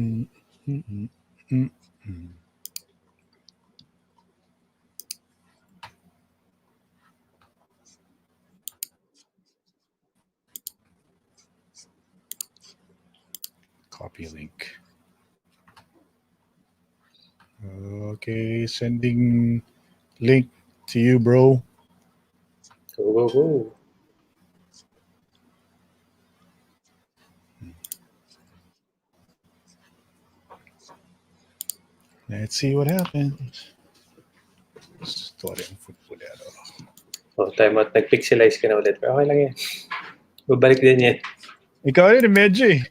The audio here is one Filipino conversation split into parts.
Mm, mm, mm, mm, mm. Copy link. Okay, sending link to you, bro. Go. Let's see what happens. Istoryang Futbolero. Time out. Nag-pixelize ka na ulit. Okay lang yan. Babalik din yan. Ikaw rin, medyo eh.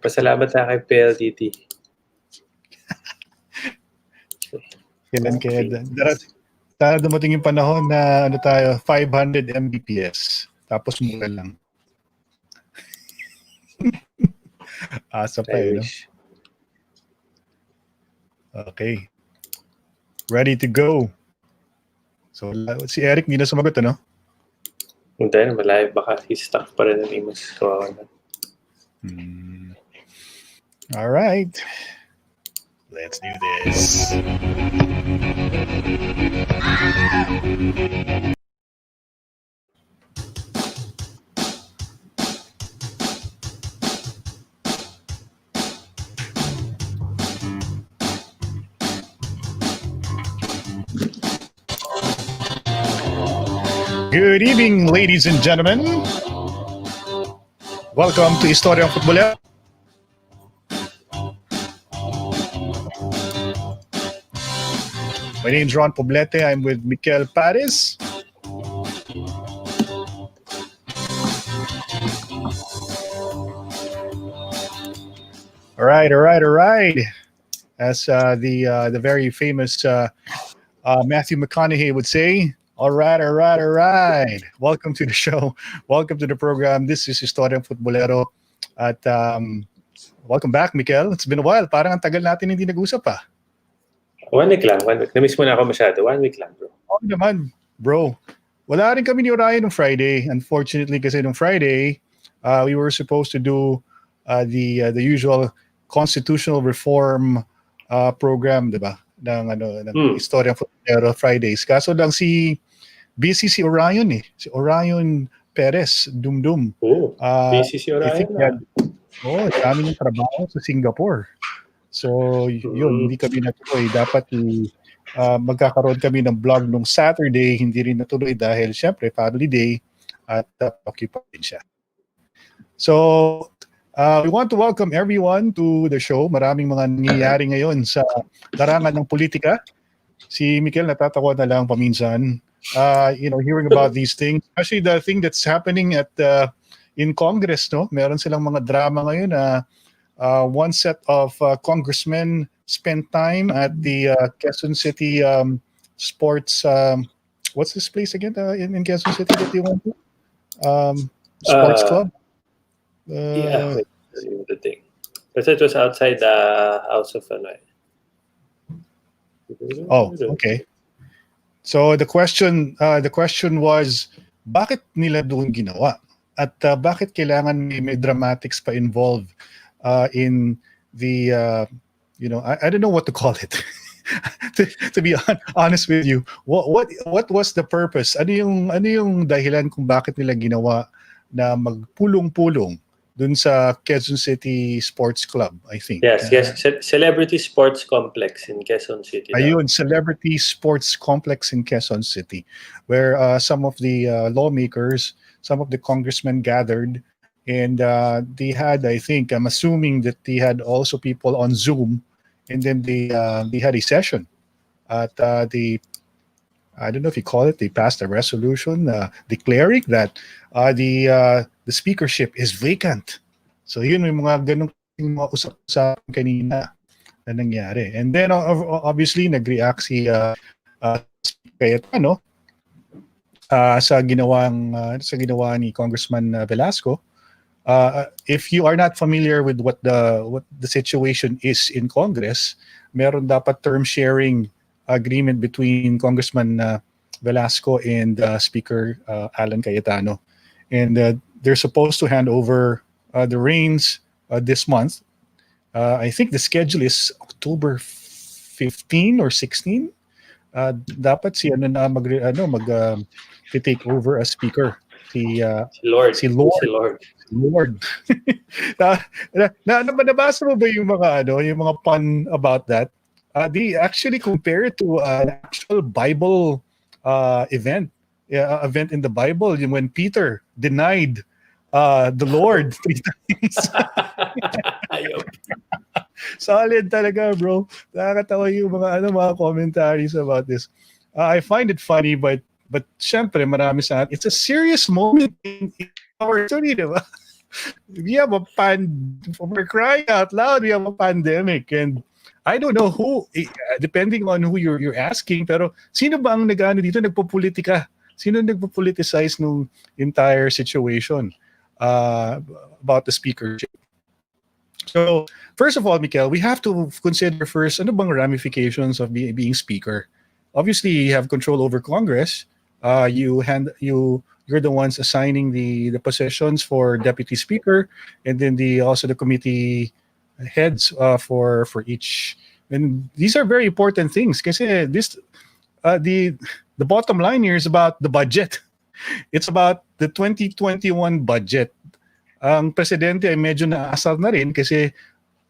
Pasalamat na kay PLDT. Kailan kaya sana dumating yung panahon na 500 Mbps. Tapos mura lang. Asa pa no? Okay. Ready to go. So, si Eric hindi na sumagot, ano? Hindi, malayo. Baka stuck pa rin ang Imus. All right. Let's do this. Good evening, ladies and gentlemen. Welcome to Istoryang Futbolero. My name is Ron Poblete. I'm with Mikel Paris. All right. As the very famous Matthew McConaughey would say, all right. Welcome to the show. Welcome to the program. This is Istoryang Futbolero. At welcome back, Mikel. It's been a while. Parang ang tagal natin hindi nag-usap pa. 1 week lang. 1 week. Namiss mo na ako masyado. 1 week lang, bro. Oo naman, bro. Wala rin kami ni Orion nung Friday. Unfortunately, kasi nung Friday, we were supposed to do the usual constitutional reform program, diba? Ng Istoryang Futbolero Fridays. Kaso lang busy si Orion eh. Si Orion Perez, Dumdum. Busy si Orion na. Dami ng trabaho sa Singapore. So, yun, hindi kami natuloy. Dapat magkakaroon kami ng vlog nung Saturday, hindi rin natuloy dahil syempre family day at occupied din siya. So, we want to welcome everyone to the show. Maraming mga nangyayari ngayon sa larangan ng politika. Si Mikel natatawa na lang paminsan. Hearing about these things, especially the thing that's happening in Congress, no? Meron silang mga drama ngayon na one set of congressmen spent time at the Quezon City sports. What's this place again in Quezon City that you went to? Sports club. Yeah, the thing. Because it was outside the house of Oh, okay. So the question was, bakit nila doon ginawa? At bakit kailangan may dramatics pa involved in the I don't know what to call it. to be honest with you, what was the purpose? Ano yung dahilan kung bakit nila ginawa na magpulong-pulong dun sa Quezon City Sports Club, I think. Yes. Celebrity Sports Complex in Quezon City. Ayun, Celebrity Sports Complex in Quezon City, where some of the lawmakers, some of the congressmen gathered, and they had, I think, I'm assuming that they had also people on Zoom, and then they had a session at I don't know if you call it, they passed a resolution declaring that the speakership is vacant. So yun, may mga ganung mga usap-usap kanina na nangyari. And then obviously nag-react si Cayetano sa ginawa ni Congressman Velasco. If you are not familiar with what the situation is in Congress, meron dapat term sharing agreement between Congressman Velasco and Speaker Alan Cayetano, and they're supposed to hand over the reins this month. I think the schedule is October 15 or 16. Dapat si ano na take over as speaker. Si Lord. si Lord. Si Lord. Lord. Nabasa mo ba yung yung mga pun about that? They actually compare it to an actual Bible event. Yeah, event in the Bible when Peter denied the Lord 3 times. Ayop. Solid talaga, bro. Nakakatawa yung mga commentaries about this. I find it funny, but syempre marami sa atin. It's a serious moment in our history, di ba? We have we're crying out loud, we have a pandemic, and I don't know who, depending on who you're asking, pero sino ba ang nagpopolitika? Sino nagpo-politicize nung entire situation about the speakership? So, first of all, Mikel, we have to consider first ano bang ramifications of being speaker. Obviously, you have control over Congress. You're the ones assigning the positions for deputy speaker, and then also the committee heads for each. And these are very important things kasi the bottom line here is about the budget. It's about the 2021 budget. Ang presidente ay medyo naasar na rin kasi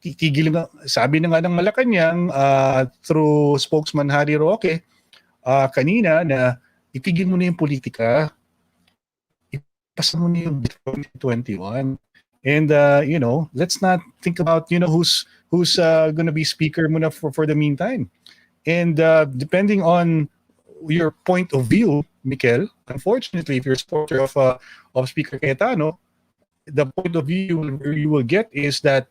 titigil na, sabi na nga ng Malacanang through spokesman Harry Roque kanina na itigil mo na yung politika, ipasa mo na yung 2021. And let's not think about who's going to be speaker muna for the meantime. And depending on your point of view, Mikel, unfortunately, if you're a supporter of Speaker Cayetano, the point of view you will get is that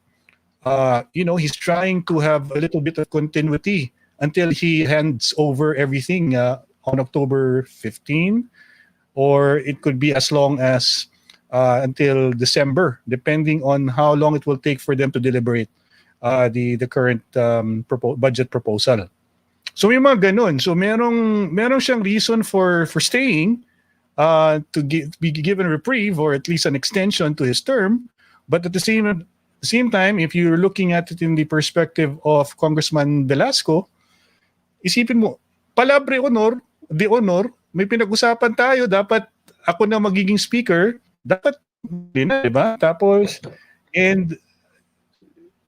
he's trying to have a little bit of continuity until he hands over everything on October 15, or it could be as long as until December, depending on how long it will take for them to deliberate the current budget proposal. So may mga ganun. So merong siyang reason for staying, to be given a reprieve or at least an extension to his term. But at the same time, if you're looking at it in the perspective of Congressman Velasco, isipin mo, palabre de honor, may pinag-usapan tayo, dapat ako na magiging speaker, dapat din na, di ba? Tapos, and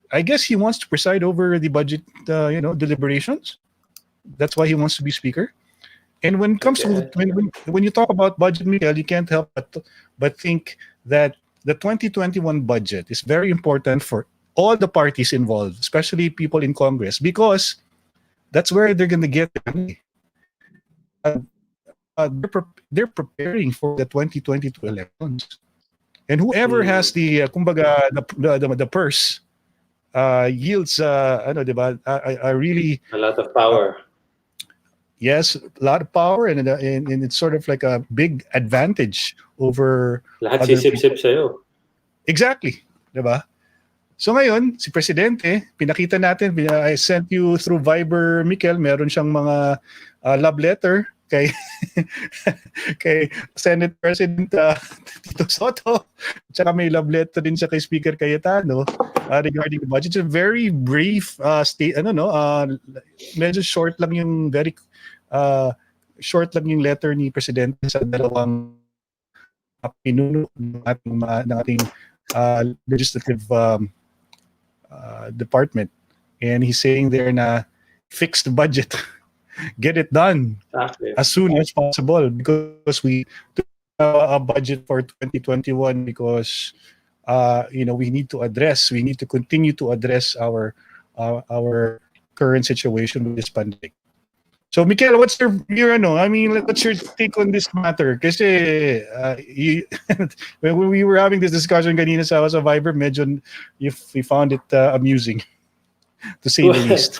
I guess he wants to preside over the budget, deliberations. That's why he wants to be speaker. And when it comes to when you talk about budget, Miguel, you can't help but think that the 2021 budget is very important for all the parties involved, especially people in Congress, because that's where they're going to get their money. They're preparing for the 2022 elections, and whoever has the kumbaga the purse yields diba, really a lot of power. Yes, a lot of power, and it's sort of like a big advantage over lahat other sisip-sip sa'yo. Exactly, diba? So ngayon, si Presidente, pinakita natin, I sent you through Viber, Mikel, meron siyang mga love letter kay kay Senate President Tito Soto. Tsaka may love letter din siya kay Speaker Cayetano regarding the budget. It's a very brief medyo short lang yung letter ni Presidente sa dalawang pinuno ng ating legislative department. And he's saying there na fix the budget. Get it done as soon as possible, because we took a budget for 2021 because we need to continue to address our current situation with this pandemic. So Mikel, what's your what's your take on this matter? Kasi when we were having this discussion kanina sa Viber, medyo we found it amusing, to say the least.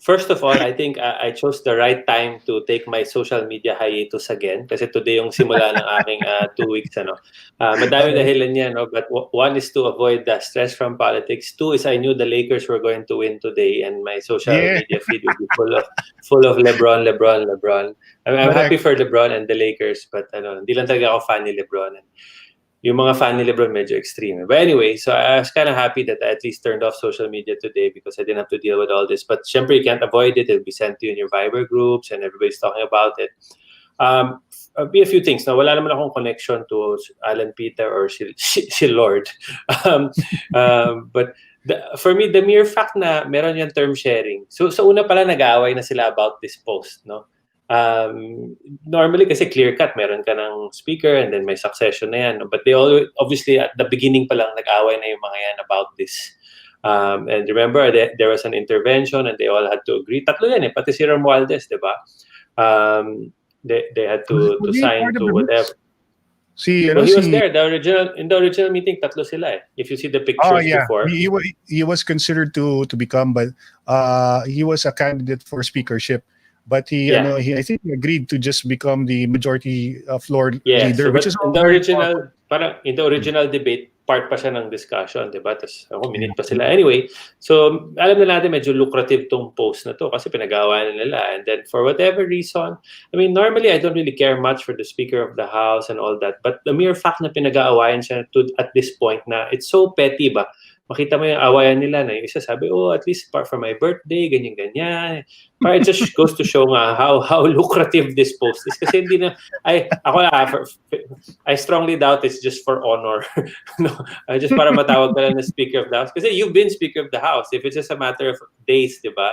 First of all, I think I chose the right time to take my social media hiatus again, kasi today yung simula ng aking 2 weeks. Madami dahilan yan, but one is to avoid the stress from politics. 2 is I knew the Lakers were going to win today, and my social media feed would be full of LeBron. I'm happy for LeBron and the Lakers, but hindi lang talaga ako fan ni LeBron. yung mga fan ni Lebron medyo extreme. But anyway, so I was kind of happy that I at least turned off social media today because I didn't have to deal with all this. But syempre, you can't avoid it. It'll be sent to you in your Viber groups and everybody's talking about it. Be a few things. Now, wala naman akong connection to Alan Peter or si Lord. But for me, the mere fact na meron yung term sharing. So sa una pala nag-aaway na sila about this post, no? Normally kasi clear cut, meron ka ng speaker and then may succession na yan. But they all obviously at the beginning pa lang nag-away na yung mga yan about this. And remember, there was an intervention and they all had to agree. Tatlo yan pati si Romualdez, di ba? They had to sign to whatever. He was there. In the original meeting, tatlo sila If you see the pictures before. He was considered to become, but he was a candidate for speakership. But I think he agreed to just become the majority floor leader, so, which is in the original debate, part pa siya ng discussion, diba? Tapos minute pa sila. Anyway, so alam na natin medyo lucrative tong post na to kasi pinag-awayan nila. And then for whatever reason, I mean, normally I don't really care much for the Speaker of the House and all that. But the mere fact na pinag-aawayan siya at this point na it's so petty ba? Makita mo yung awayan nila na yung isa sabi, at least for my birthday, ganyan-ganyan. But it just goes to show nga how lucrative this post is. Kasi hindi na, I strongly doubt it's just for honor. No, just para matawag ka lang na Speaker of the House. Kasi you've been Speaker of the House. If it's just a matter of days, di ba?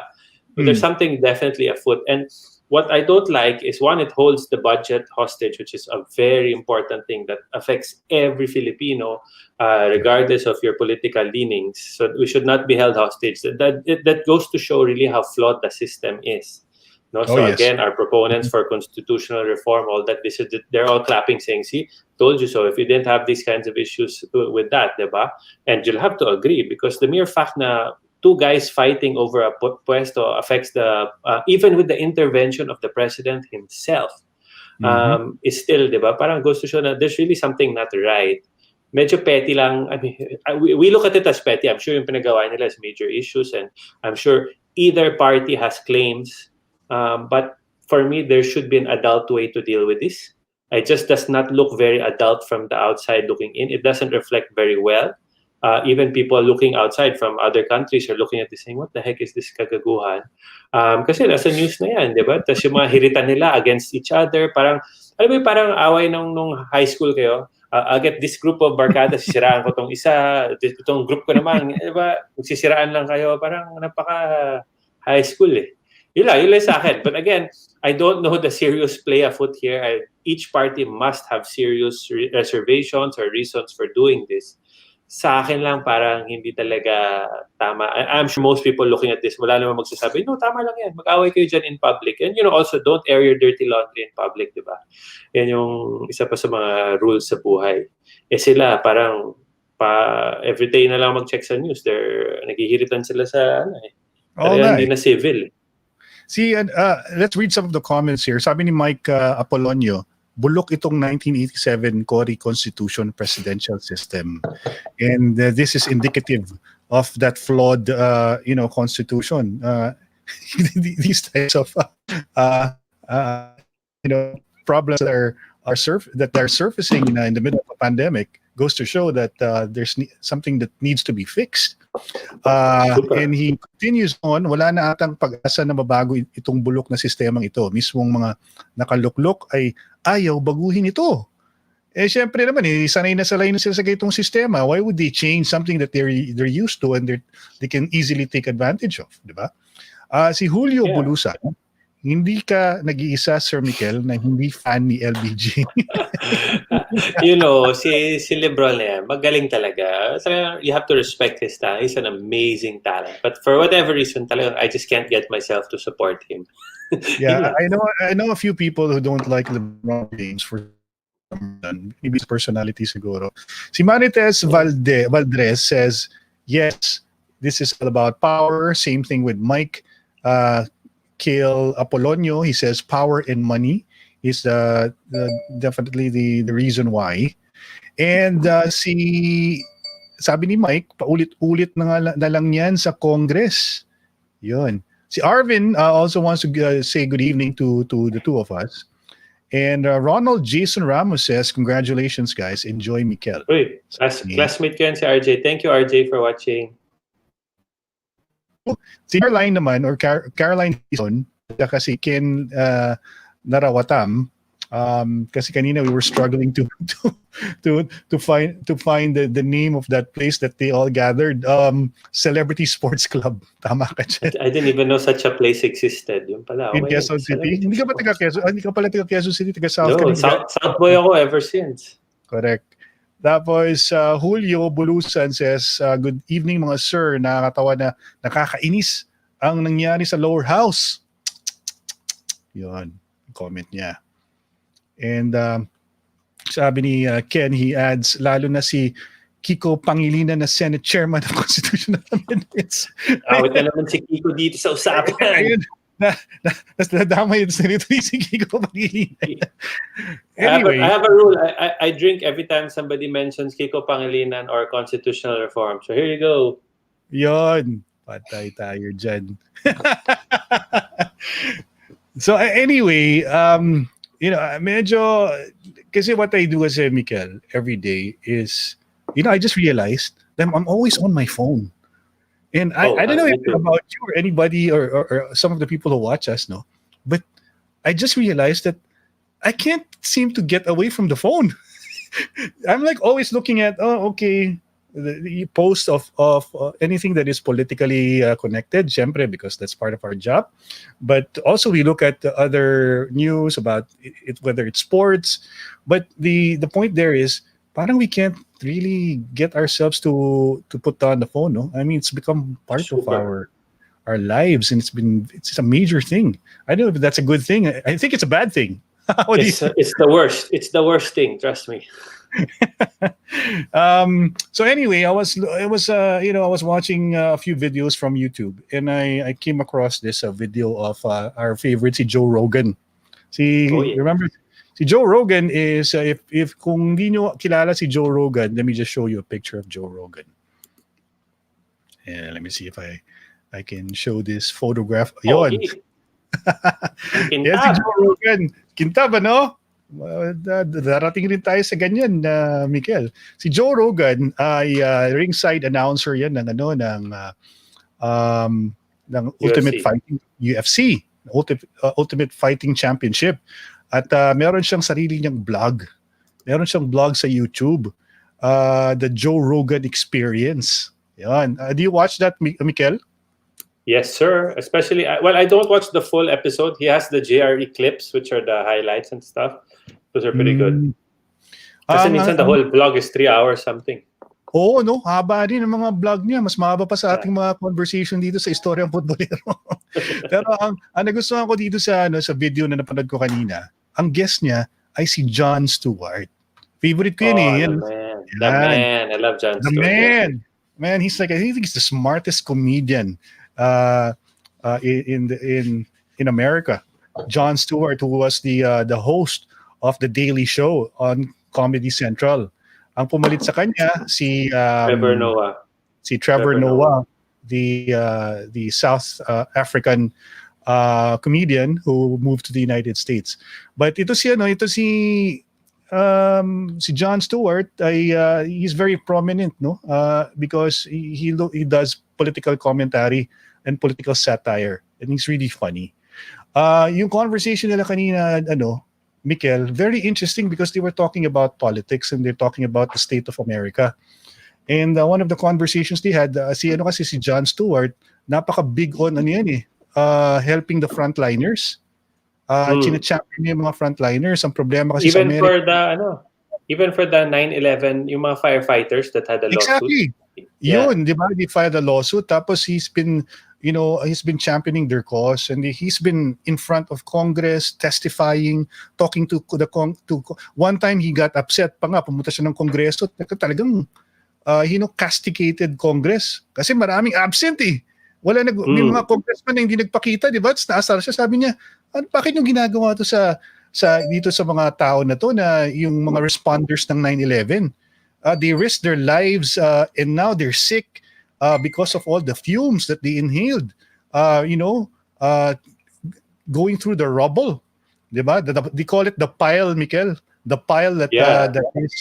But there's something definitely afoot. And what I don't like is, one, it holds the budget hostage, which is a very important thing that affects every Filipino, regardless of your political leanings. So we should not be held hostage. That goes to show really how flawed the system is. No, so again, our proponents for constitutional reform, all that, they're all clapping, saying, "See, told you so." If you didn't have these kinds of issues with that, diba? And you'll have to agree because the mere fact na two guys fighting over a puesto affects even with the intervention of the president himself, is still, diba? Parang goes to show that there's really something not right. Medyo petty lang. I mean, we look at it as petty. I'm sure yung pinagawa nila is major issues, and I'm sure either party has claims. But for me, there should be an adult way to deal with this. It just does not look very adult from the outside looking in. It doesn't reflect very well. Even people looking outside from other countries are looking at this saying, what the heck is this kagaguhan? Kasi nasa news na yan, di ba? Tapos yung mga hiritan nila against each other, parang, alam mo parang away nung high school kayo. I'll get this group of barkada, sisiraan ko tong isa, itong group ko naman, di ba? Sisiraan lang kayo, parang napaka high school Yun lang sa akin. But again, I don't know the serious play afoot here. Each party must have serious reservations or reasons for doing this. Sa akin lang parang hindi talaga tama. I'm sure most people looking at this, wala naman magsasabi, no, tama lang yan. Mag-away kayo dyan in public. And also don't air your dirty laundry in public, di ba? Yan yung isa pa sa mga rules sa buhay. Sila parang everyday na lang mag-check sa news. Naghihiritan sila sa hindi na civil. See, let's read some of the comments here. Sabi ni Mike Apolonio, bulok itong 1987 Cory Constitution presidential system. And this is indicative of that flawed, constitution. These types of, problems that are surfacing in the middle of a pandemic goes to show that there's something that needs to be fixed. And he continues on, wala na atang pag-asa na mabago itong bulok na sistemang ito. Mismong mga nakaluklok ay ayaw baguhin ito. Syempre naman, sanay na sila sa ganitong sistema. Why would they change something that they're used to and they can easily take advantage of, di ba? Si Julio Bulusan, hindi ka nag-iisa, Sir Mikel, na hindi fan ni LBG. si Lebron na yan, magaling talaga. So, you have to respect his talent. He's an amazing talent. But for whatever reason, talaga, I just can't get myself to support him. Yeah, I know a few people who don't like LeBron James for maybe his personality siguro. Si Marites Valdres says, yes, this is all about power. Same thing with Mike Kill Apolonio. He says power and money is definitely the reason why. And sabi ni Mike, paulit-ulit na lang yan sa Congress. Yun. Si Arvin also wants to say good evening to the two of us. And Ronald Jason Ramos says, congratulations, guys. Enjoy Mikel. Uy, classmate ko yan si RJ. Thank you, RJ, for watching. Si Caroline naman, or Caroline Hison, kasi Ken Narawatam, kasi kanina we were struggling to find the name of that place that they all gathered. Celebrity Sports Club. Tama ka dyan. I didn't even know such a place existed. Yung pala. In Quezon City? Hindi ka ba taga Quezon? Hindi ka pala taga Quezon City, taga South ka No, rin. South boy ako ever since. Correct. Tapos Julio Bulusan says, good evening mga sir. Nakakatawa na nakakainis ang nangyari sa lower house. Yun, comment niya. And sabi ni Ken, he adds, lalo na si Kiko Pangilinan na Senate Chairman ng Constitutional Amendments. Awit na naman si Kiko dito sa usapan. Ayun, nadama yun sa nito si Kiko Pangilinan. Anyway, I have a rule. I drink every time somebody mentions Kiko Pangilinan or constitutional reform. So here you go. Yun. Patay tayo dyan. So anyway, medyo, kasi what I do as a Mikel every day is, I just realized that I'm always on my phone. And I don't know if about you or anybody or some of the people who watch us, no, but I just realized that I can't seem to get away from the phone. I'm like always looking at, the post of anything that is politically connected, syempre, because that's part of our job. But also we look at the other news about it, whether it's sports. But the point there is, parang we can't really get ourselves to put down the phone, no? I mean, it's become part of our lives, and it's a major thing. I don't know if that's a good thing. I think it's a bad thing. It's the worst. It's the worst thing. Trust me. So anyway, I was watching a few videos from YouTube, and I came across this video of our favorite, si Joe Rogan. Remember, si Joe Rogan is if kung di nyo kilala si Joe Rogan, let me just show you a picture of Joe Rogan. And let me see if I can show this photograph. Yon. Yes, si Joe Rogan. Kintab, ano? Darating rin tayo sa ganyan, Mikel. Si Joe Rogan ay ringside announcer yan ng Ultimate Fighting UFC, Ultimate Fighting Championship. At meron siyang sarili niyang blog. Meron siyang blog sa YouTube, the Joe Rogan Experience. Yan. Do you watch that, Mikel? Yes, sir. Especially, I don't watch the full episode. He has the JRE clips, which are the highlights and stuff. Those are pretty good. Kasi minsan the whole vlog is 3 hours something. Oo, no? Haba din ang mga vlog niya. Mas mahaba pa sa ating mga conversation dito sa Istoryang Futbolero. Pero ang nagustuhan ko dito sa video na napanood ko kanina, ang guest niya ay si Jon Stewart. Favorite ko yun The man. I love Jon Stewart. The man. Man, he's like, I think he's the smartest comedian in America. Jon Stewart, who was the host of the Daily Show on Comedy Central. Ang pumalit sa kanya si Trevor Noah. Si Trevor Noah, the South African comedian who moved to the United States. But ito si Jon Stewart he's very prominent, no? Because he does political commentary and political satire, and he's really funny. Yung conversation nila kanina, Mikel, very interesting because they were talking about politics and they're talking about the state of America. And one of the conversations they had, si Jon Stewart, napaka-big on helping the frontliners. Chine-champion niya yung mga frontliners. Ang problema kasi sa America. Even for the 9/11, yung mga firefighters that had a lawsuit. Exactly. Yun, di ba? They filed a lawsuit. Tapos he's been championing their cause, and he's been in front of Congress, testifying, talking to one time he got upset pa nga, pumunta siya ng Kongreso, talagang castigated Congress kasi maraming absent eh. May mga congressman na hindi nagpakita, di ba? Naasar siya, sabi niya, bakit yung ginagawa to dito sa mga tao na to, na yung mga responders ng 9/11? They risked their lives and now they're sick because of all the fumes that they inhaled, going through the rubble. Diba? They call it the pile, Mikel. The pile that that is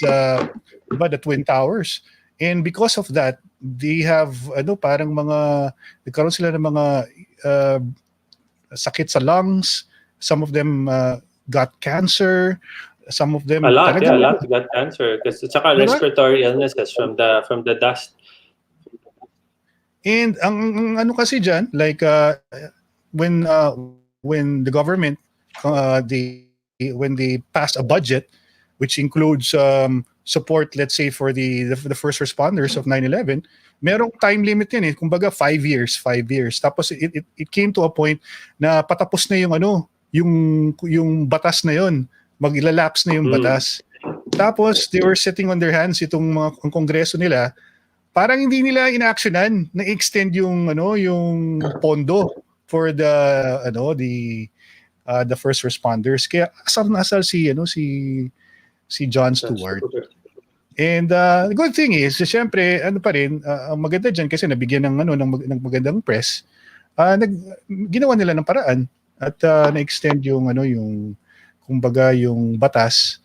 diba, the Twin Towers. And because of that, they have parang mga nagkaroon sila ng mga sakit sa lungs. Some of them got cancer. Some of them a lot got cancer because it's a respiratory illnesses from the dust. And ang ano kasi diyan, like when the government when they pass a budget which includes support, let's say, for the first responders of 9/11, merong time limit yan eh. Kumbaga 5 years. Tapos it came to a point na patapos na yung batas na yon. Mag-lapse na yung batas. Tapos they were sitting on their hands itong mga kongreso nila. Parang hindi nila inactionan na extend yung yung pondo for the first responders. Kaya asar na asar si Jon Stewart. And the good thing is, syempre, pa rin, ang maganda diyan kasi nabigyan ng magandang press. Ginawa nila ng paraan at na-extend yung kumbaga yung batas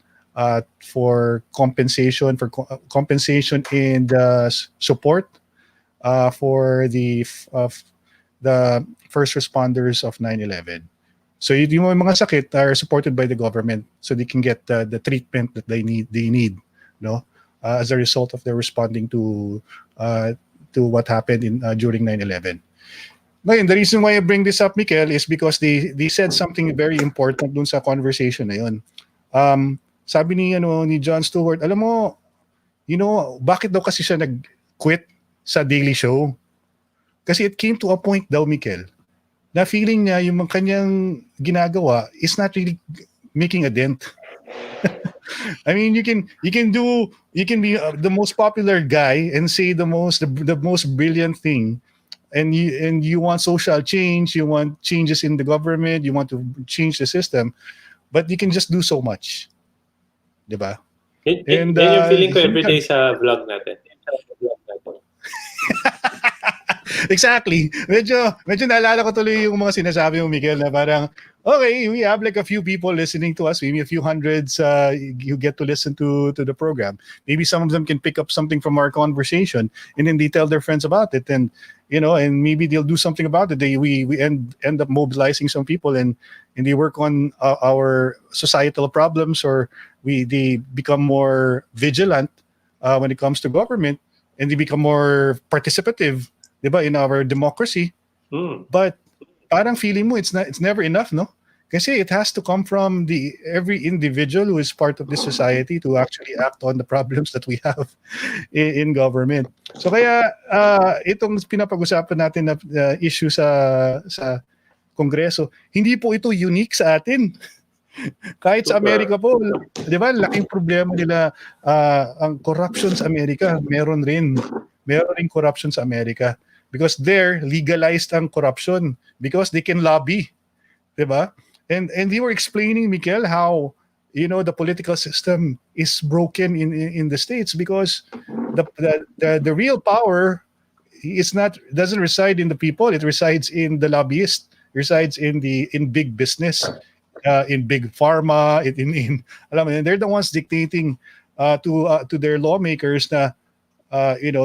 for compensation and support for the first responders of 9/11. So yung mga sakit are supported by the government so they can get the treatment that they need, as a result of their responding to what happened during 9/11. Ngayon, the reason why I bring this up, Mikel, is because they said something very important dun sa conversation na yun. Sabi ni Jon Stewart, alam mo, bakit daw kasi siya nag-quit sa Daily Show? Kasi it came to a point daw, Mikel, na feeling niya yung kanyang ginagawa is not really making a dent. I mean, you can be the most popular guy and say the most brilliant thing, and you want social change, you want changes in the government, you want to change the system, but you can just do so much, diba? And yung feeling ko everyday sa vlog natin. Exactly. Medyo naalala ko tuloy yung mga sinasabi mo, Miguel, na parang, okay, we have like a few people listening to us, maybe a few hundreds you get to listen to the program. Maybe some of them can pick up something from our conversation and then they tell their friends about it, and and maybe they'll do something about it. We end up mobilizing some people and they work on our societal problems, or they become more vigilant when it comes to government, and they become more participative, diba, in our democracy. But parang feeling mo it's never enough, no? Kasi it has to come from every individual who is part of this society to actually act on the problems that we have in government. So kaya itong pinapag-usapan natin na issue sa Kongreso, hindi po ito unique sa atin. Kahit sa Amerika po, di ba, laking problema nila, ang corruption sa Amerika, meron rin corruption sa Amerika. Because there, legalized ang corruption because they can lobby, diba? And they were explaining, Mikel, how the political system is broken in the States because the real power doesn't reside in the people. It resides in the lobbyists. Resides in big business, in big pharma. Alam mo, they're the ones dictating to their lawmakers na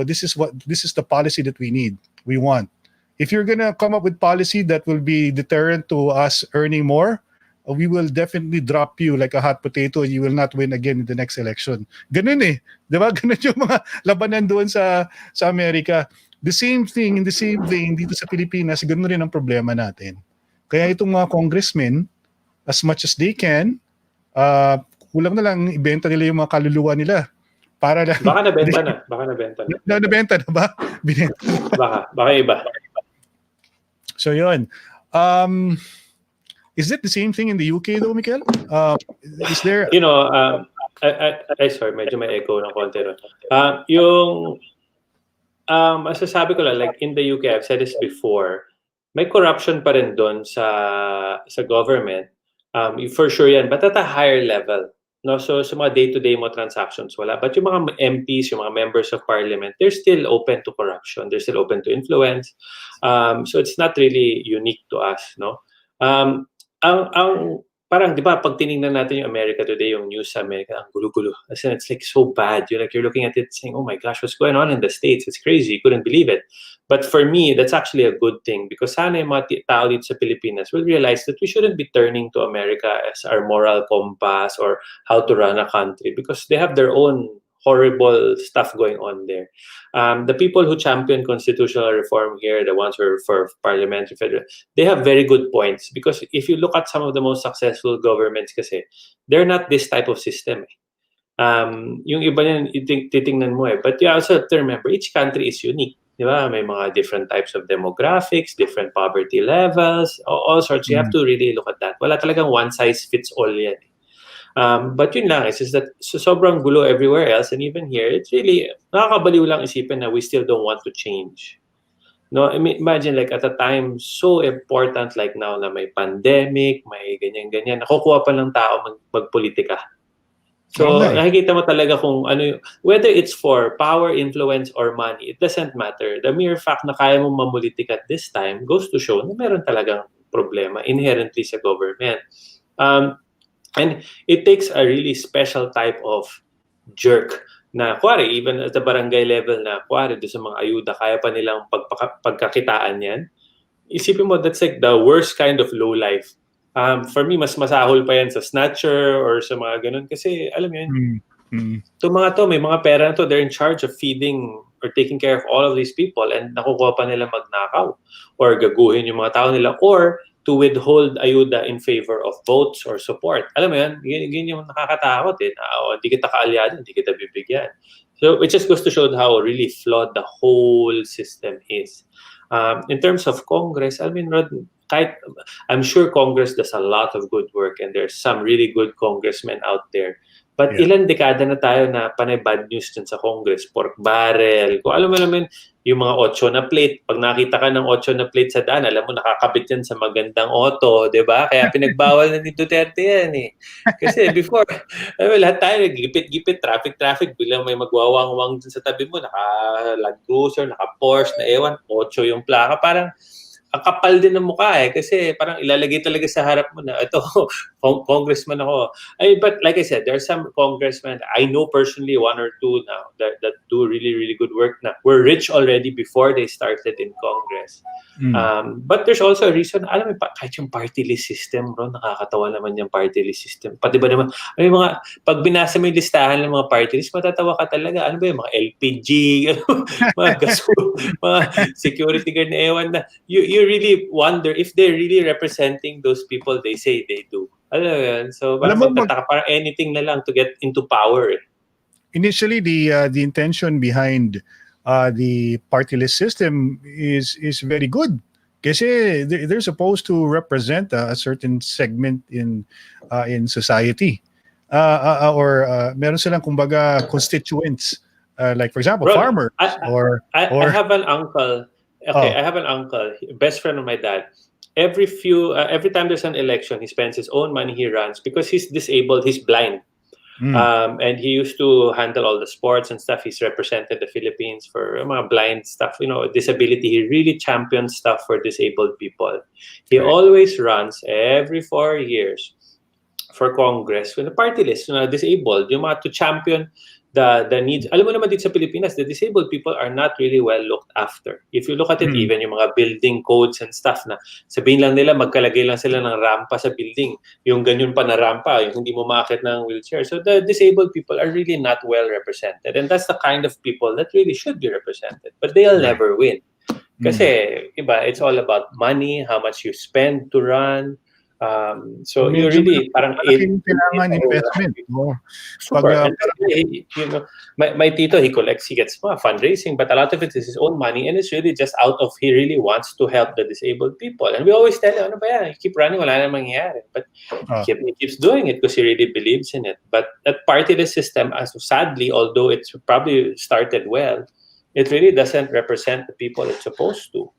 this is the policy that we want. If you're gonna come up with policy that will be deterrent to us earning more, we will definitely drop you like a hot potato and you will not win again in the next election. Ganun eh. Diba? Ganun yung mga labanan doon sa Amerika. The same thing, in the same vein, dito sa Pilipinas, ganun rin ang problema natin. Kaya itong mga congressmen, as much as they can, kulang na lang ibenta nila yung mga kaluluwa nila. Para lang. Baka nabenta na. Nabenta na ba? Baka iba. So yun. Is it the same thing in the UK though, Mikel? Is there... sorry, medyo may echo ng konti. Yung masasabi ko lang, like in the UK, I've said this before, may corruption pa rin doon sa government. For sure yan, but at a higher level. No, so sa mga day-to-day mo transactions wala, but yung mga MPs, yung mga members of parliament, they're still open to corruption, they're still open to influence. So it's not really unique to us, no. Ang parang, di ba, pag tinignan natin yung America today, yung news sa America, ang gulo-gulo. As in, it's like so bad. You're looking at it saying, oh my gosh, what's going on in the States? It's crazy. You couldn't believe it. But for me, that's actually a good thing because sana yung mga tao dito sa Pilipinas will realize that we shouldn't be turning to America as our moral compass or how to run a country because they have their own horrible stuff going on there. The people who champion constitutional reform here, the ones who are for parliamentary federal, they have very good points because if you look at some of the most successful governments kasi, they're not this type of system. Yung iba niyan, titingnan mo eh. But you also have to remember, each country is unique. Di ba? May mga different types of demographics, different poverty levels, all sorts. You have to really look at that. Wala talagang one size fits all yan. But yun lang, it's just that sobrang gulo everywhere else and even here, it's really, nakakabaliw lang isipin na we still don't want to change. No, I mean, imagine like at a time so important like now na may pandemic, may ganyan-ganyan, nakukuha pa ng tao magpolitika. So, nakikita mo talaga kung ano, whether it's for power, influence, or money, it doesn't matter. The mere fact na kaya mong mamulitik at this time goes to show na meron talagang problema inherently sa government. And it takes a really special type of jerk na, kuwari, even at the barangay level na, kuwari, doon sa mga ayuda, kaya pa nilang pagkakitaan yan. Isipin mo, that's like the worst kind of low life. For me, mas masahol pa yan sa snatcher or sa mga ganun. Kasi, alam mo yun, itong mga to, may mga pera na to, they're in charge of feeding or taking care of all of these people and nakukuha pa nila magnakaw or gaguhin yung mga tao nila or to withhold ayuda in favor of votes or support. Alam mo yan, yun yung nakakatakot eh. Hindi kita kaalyado, hindi kita bibigyan. So, it just goes to show how really flawed the whole system is. In terms of Congress, I mean, Rod, I'm sure Congress does a lot of good work and there's some really good congressmen out there. But ilang dekada na tayo na panay bad news dyan sa Congress, pork barrel, kung alam mo naman, yung mga 8 na plate, pag nakita ka ng 8 na plate sa daan, alam mo nakakabit yan sa magandang auto, di ba? Kaya pinagbawal na ni Duterte yan eh. Kasi before, lahat tayo gipit-gipit, traffic, bilang may magwawang-wang dyan sa tabi mo, naka-Land Cruiser, naka-Porsche, na ewan, 8 yung plaka, parang ang kapal din ng mukha eh kasi parang ilalagay talaga sa harap mo na ito congressman ako. But like I said, there are some congressmen I know personally, 1 or 2 now that do really good work na were rich already before they started in Congress. But there's also a reason, alam mo, kahit yung party list system, bro, nakakatawa naman yung party list system. Pati ba naman, ay mga, pag binasa mo yung listahan ng mga party list, matatawa ka talaga. Ano ba yung mga LPG, mga gasol, mga security guard na ewan na, you really wonder if they're really representing those people they say they do. Alam mo yan? So, parang anything na lang to get into power. Initially, the intention behind the party list system is very good. Kasi they're supposed to represent a certain segment in society. Or meron silang kumbaga constituents. Like for example, farmers. I have an uncle. Okay, I have an uncle, best friend of my dad. Every time there's an election, he spends his own money, he runs because he's disabled, he's blind. And he used to handle all the sports and stuff. He's represented the Philippines for mga blind stuff, disability. He really champions stuff for disabled people. He always runs every 4 years for Congress when the party list, disabled, yung mga to champion the needs. Alam mo naman dito sa Pilipinas, the disabled people are not really well looked after. If you look at it, even yung mga building codes and stuff na sabihin lang nila, magkalagay lang sila ng rampa sa building. Yung ganyan pa na rampa, yung hindi mo maakyat ng wheelchair. So the disabled people are really not well represented. And that's the kind of people that really should be represented. But they'll never win. Kasi, iba, it's all about money, how much you spend to run. So you really parang kailangan investment. Super. My tito, he gets fundraising, but a lot of it is his own money, and it's really just out of he really wants to help the disabled people. And we always tell him, ano ba yan? Keep running, wala namang mangyayari. But he keeps doing it because he really believes in it. But that party-less system, sadly, although it's probably started well, it really doesn't represent the people it's supposed to.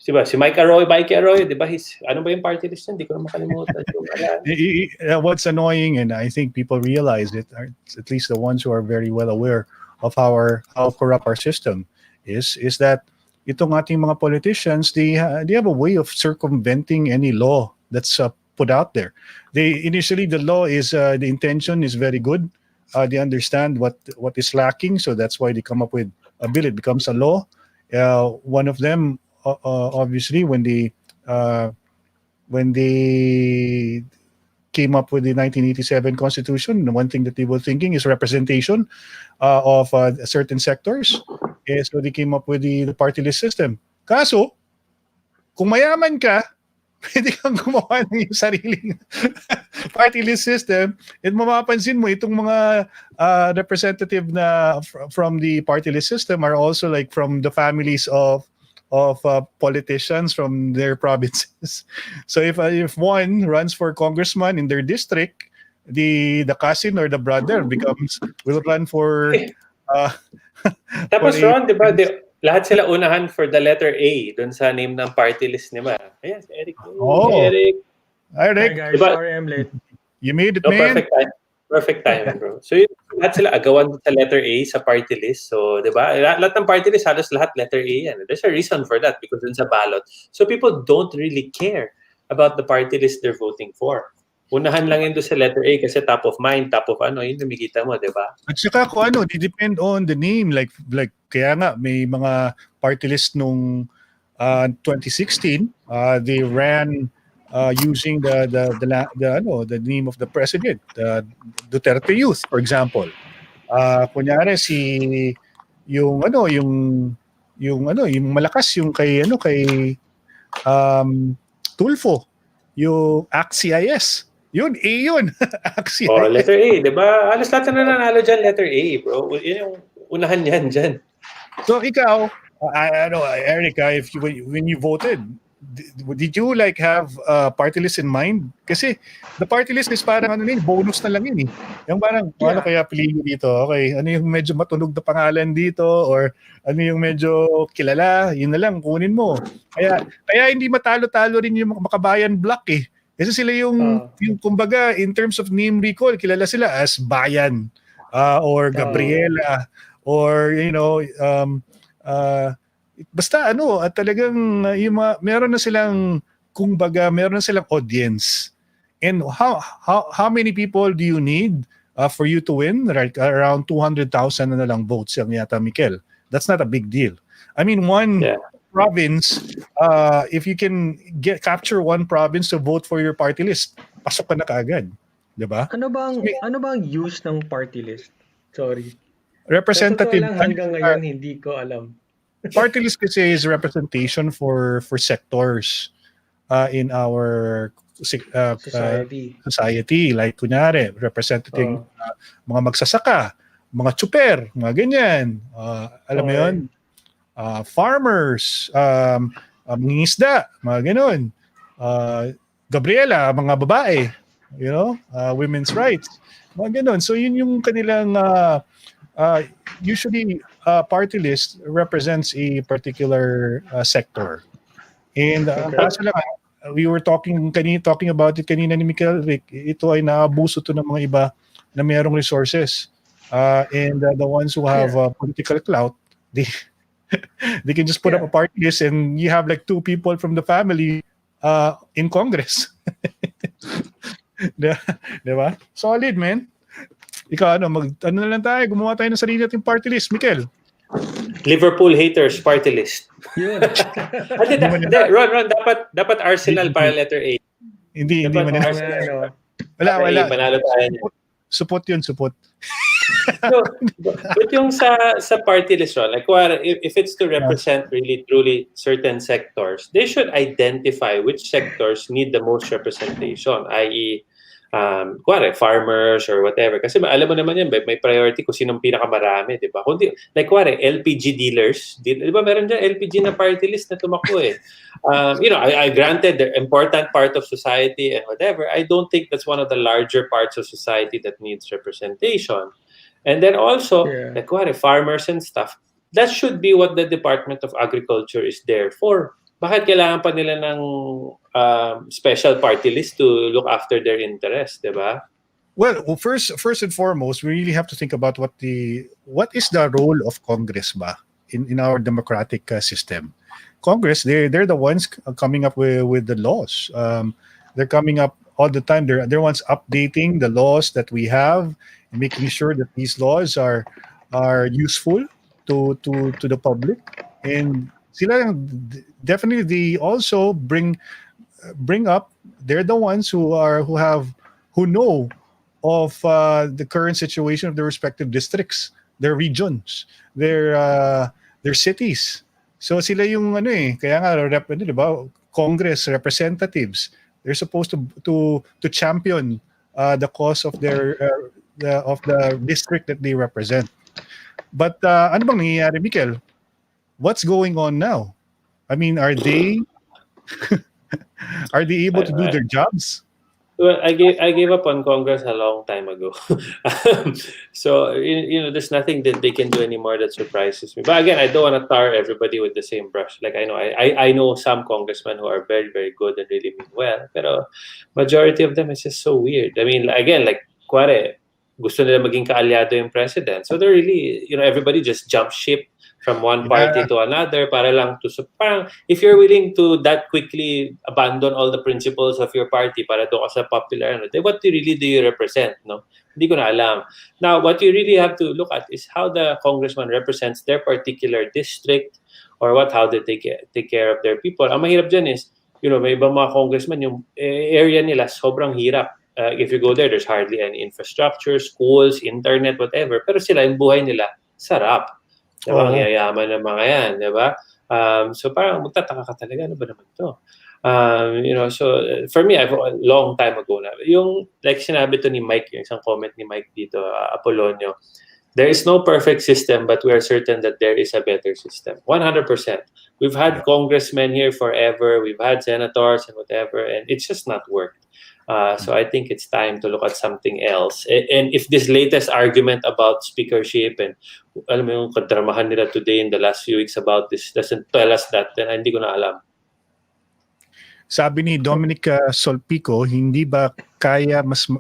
Diba? Si Mike Arroyo, diba? Ano ba yung party list niya? Hindi ko na makalimutan. What's annoying, and I think people realize it, at least the ones who are very well aware of how corrupt our system is that itong ating mga politicians, they have a way of circumventing any law that's put out there. Initially the law is the intention is very good. They understand what is lacking, so that's why they come up with a bill. It becomes a law. One of them, obviously, when they came up with the 1987 Constitution, the one thing that they were thinking is representation of certain sectors. So they came up with the party list system. Kaso, kung mayaman ka, pwede kang gumawa ng iyong sariling party list system, and mapapansin mo itong mga representative na from the party list system are also like from the families of politicians from their provinces. So if one runs for congressman in their district, the cousin or the brother will run for Tapos Ron, di ba, lahat sila unahan for the letter A dun sa name ng party list ni Ma. Ayan, si Eric. Oh. Hey, Eric. Hi, Rick. Hi guys, Diba? sorry I'm late. You made it, No, man. perfect time, bro. So lahat sila agawan sa letter A sa party list. So, di ba? Lahat ng party list, halos lahat letter A yan. There's a reason for that because dun sa ballot. So people don't really care about the party list they're voting for. Unahan lang yun doon sa letter A kasi top of mind, top of ano, yun lumikita mo, di ba? At saka kung ano, they depend on the name. Like kaya nga, may mga party list nung 2016, they ran using the name of the president, Duterte Youth, for example. Kunyari yung malakas yung kay Tulfo, yung ACT-CIS. Yun, A yun. ACT-CIS. Oh, letter A, di ba? Halos lahat na nanalo dyan, letter A, bro. Yun yung unahan yan dyan. So ikaw, Eric, when you voted, did you like have party list in mind? Kasi the party list is parang bonus na lang yun eh. Yung parang, ano kaya piliin dito? Okay, ano yung medyo matunog na pangalan dito? Or ano yung medyo kilala? Yun na lang, kunin mo. Kaya hindi matalo-talo rin yung makabayan block eh. Kasi sila yung kumbaga, in terms of name recall, kilala sila as Bayan or Gabriela or, basta at talagang meron na silang meron na silang audience. And how many people do you need for you to win? Right, around 200,000 na lang votes yung yata, Mikel. That's not a big deal. I mean, one province, if you can capture one province to vote for your party list, pasok ka na kaagad. Diba? Ano bang use ng party list? Sorry. Representative. Lang, hanggang ngayon hindi ko alam. Party list kasi is representation for sectors in our society. Like kunyari, representing mga magsasaka, mga tsuper, mga ganyan. Alam mo yun? Farmers, mangingisda, mga ganon. Gabriela, mga babae, women's rights, mga ganon. So yun yung kanilang usually party list represents a particular sector. And we were talking about it kanina ni Mikel Rick, ito ay naabuso to ng mga iba na mayroong resources. And the ones who have political clout, they can just put up a party list and you have like two people from the family in Congress. Diba? Solid, man. Ikaw, ano na lang tayo, gumawa tayo ng sarili nating party list, Mikel. Liverpool haters party list. Yun. Ron, dapat Arsenal para letter A. Hindi man Arsenal. Wala. Panalo tayo niya. Support. No, but yung sa party list, Ron, like if it's to represent really truly certain sectors, they should identify which sectors need the most representation, i.e. Farmers or whatever. Kasi alam mo naman yan, may priority kung sinong pinakamarami, di ba? Kundi, like, LPG dealers, di ba meron dyan LPG na party list na tumakbo eh. I granted the important part of society and whatever. I don't think that's one of the larger parts of society that needs representation. And then also, like, farmers and stuff, that should be what the Department of Agriculture is there for. Bakit kailangan pa nila ng special party list to look after their interests, di ba? Well, first and foremost, we really have to think about what is the role of Congress ba in our democratic system. Congress, they're the ones coming up with the laws. They're coming up all the time. They're ones updating the laws that we have and making sure that these laws are useful to the public. And sila definitely they also bring up. They're the ones who know of the current situation of their respective districts, their regions, their cities. So sila yung ano kaya nga di ba, Congress representatives. They're supposed to champion the cause of the district that they represent. But ano bang nangyayari, Mikel? What's going on now? I mean, are they able to do I, their jobs? Well, I gave up on Congress a long time ago. So there's nothing that they can do anymore that surprises me. But again, I don't want to tar everybody with the same brush. Like I know some congressmen who are very very good and really mean well, pero majority of them is just so weird. I mean, again, like kuwari, gusto nila maging kaalyado yung president. So they're really, everybody just jump ship from one party Yeah, to another para lang to parang if you're willing to that quickly abandon all the principles of your party para doon ka sa popular then what really do you represent, no? Hindi ko na alam. Now what you really have to look at is how the congressman represents their particular district or how they take care of their people. Ang mahirap dyan is may ibang mga congressman yung area nila sobrang hirap. If you go there's hardly any infrastructure, schools, internet, whatever, pero sila yung buhay nila sarap. Diba? Ang oo. yayaman ng mga yan, diba? So parang magtataka ka talaga, ano ba naman to? So for me, I've a long time ago na, yung like sinabi to ni Mike, yung isang comment ni Mike dito, Apolonio, there is no perfect system, but we are certain that there is a better system. 100%. We've had Yeah. congressmen here forever, we've had senators and whatever, and it's just not worked. So I think it's time to look at something else. And if this latest argument about speakership and alam mo yung kadramahan nila today in the last few weeks about this doesn't tell us that, then hindi ko na alam. Sabi ni Dominic Solpico, hindi ba kaya mas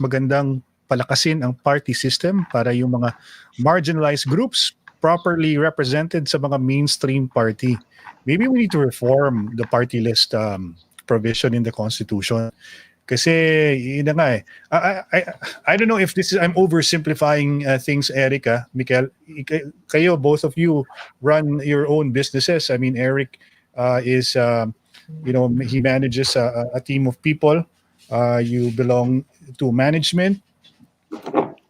magandang palakasin ang party system para yung mga marginalized groups properly represented sa mga mainstream party? Maybe we need to reform the party list provision in the Constitution. Kasi yun na nga I don't know if this is I'm oversimplifying things, Erica, Mikel. Kayo, both of you run your own businesses. I mean, Eric is he manages a team of people. You belong to management.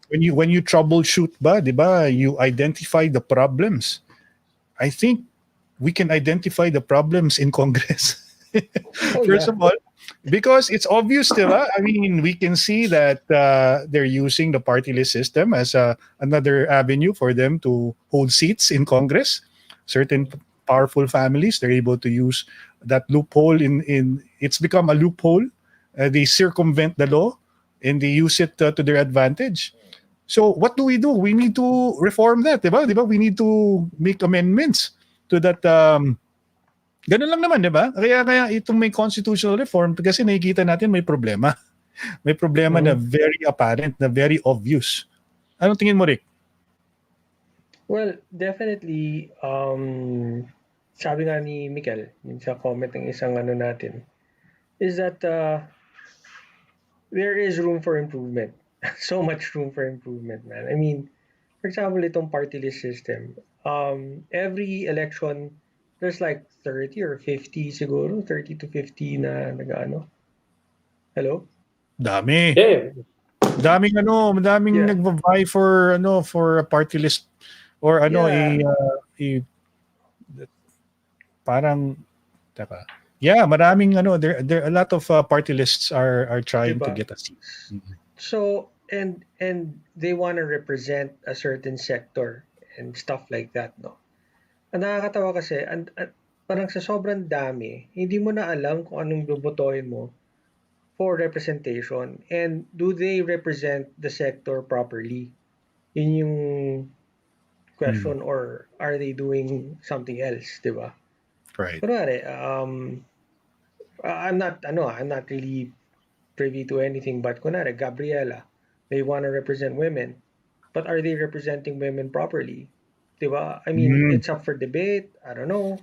When you troubleshoot ba, di ba, you identify the problems. I think we can identify the problems in Congress. Oh First yeah. of all, because it's obvious, diba? I mean, we can see that they're using the party list system as another avenue for them to hold seats in Congress. Certain powerful families, they're able to use that loophole in it's become a loophole. They circumvent the law and they use it to their advantage. So what do? We need to reform that, diba? We need to make amendments to that. Ganun lang naman, diba? Kaya itong may constitutional reform kasi nakikita natin may problema. May problema na very apparent, na very obvious. Anong tingin mo, Rick? Well, definitely, sabi nga ni Mikel, yun sa comment ng isang natin, is that there is room for improvement. So much room for improvement, man. I mean, for example, itong party list system, every election, there's like 30 or 50 siguro, 30 to 50 na nag-ano. Hello? Dami. Yeah. Daming Yeah. nagva-vie for a party list or Yeah. parang teka. Yeah, maraming there a lot of party lists are trying to Diba? get a seat. So, and they want to represent a certain sector and stuff like that, no? Ang nakakatawa kasi, parang sa sobrang dami, hindi mo na alam kung anong bobotohin mo for representation. And do they represent the sector properly? Yun yung question, or are they doing something else, di ba? Right. Kunwari, I'm not really privy to anything, but kunwari, Gabriela, they want to represent women, but are they representing women properly? Di ba? I mean, it's up for debate. I don't know.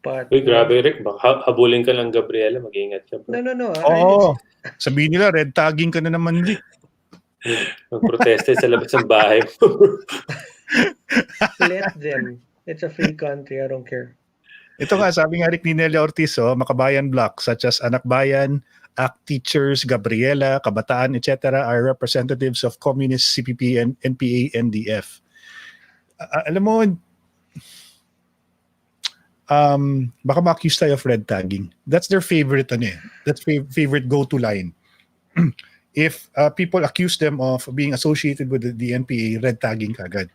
But Uy, grabe, Rick. Baka habulin ka lang, Gabriela. Mag-ingat ka, bro. no. Oo. Sabihin nila, red tagging ka na naman, Lee. Magprotesta sa labas ng bahay mo. Let them. It's a free country. I don't care. Ito nga, sabi nga Rick ni Nelia Ortiz, Makabayan Bloc such as Anak Bayan, ACT Teachers, Gabriela, Kabataan, etc. are representatives of Communist, CPP, and NPA, NDF. Alam mo, baka ma-accuse tayo of red tagging. That's their favorite, that's favorite go-to line. If people accuse them of being associated with the NPA, red tagging kagad.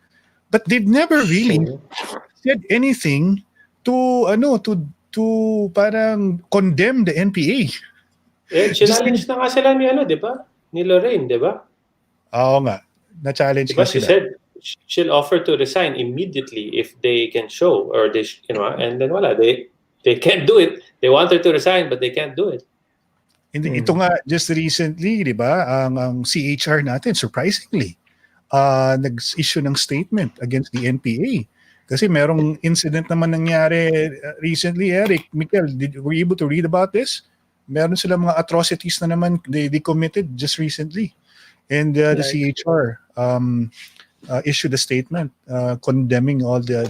But they've never really said anything to parang condemn the NPA. Challenge na nga sila ni di ba? Ni Lorraine, di ba? Oo nga, na-challenge diba, nga she sila. said she'll offer to resign immediately if they can show, or they, and then wala, they can't do it. They want her to resign, but they can't do it. Ito nga, just recently, di ba, ang CHR natin, surprisingly, nag-issue ng statement against the NPA. Kasi merong incident naman nangyari recently, Eric, Mikel, were you able to read about this? Meron sila mga atrocities na naman they committed just recently. And the CHR issued a statement condemning all their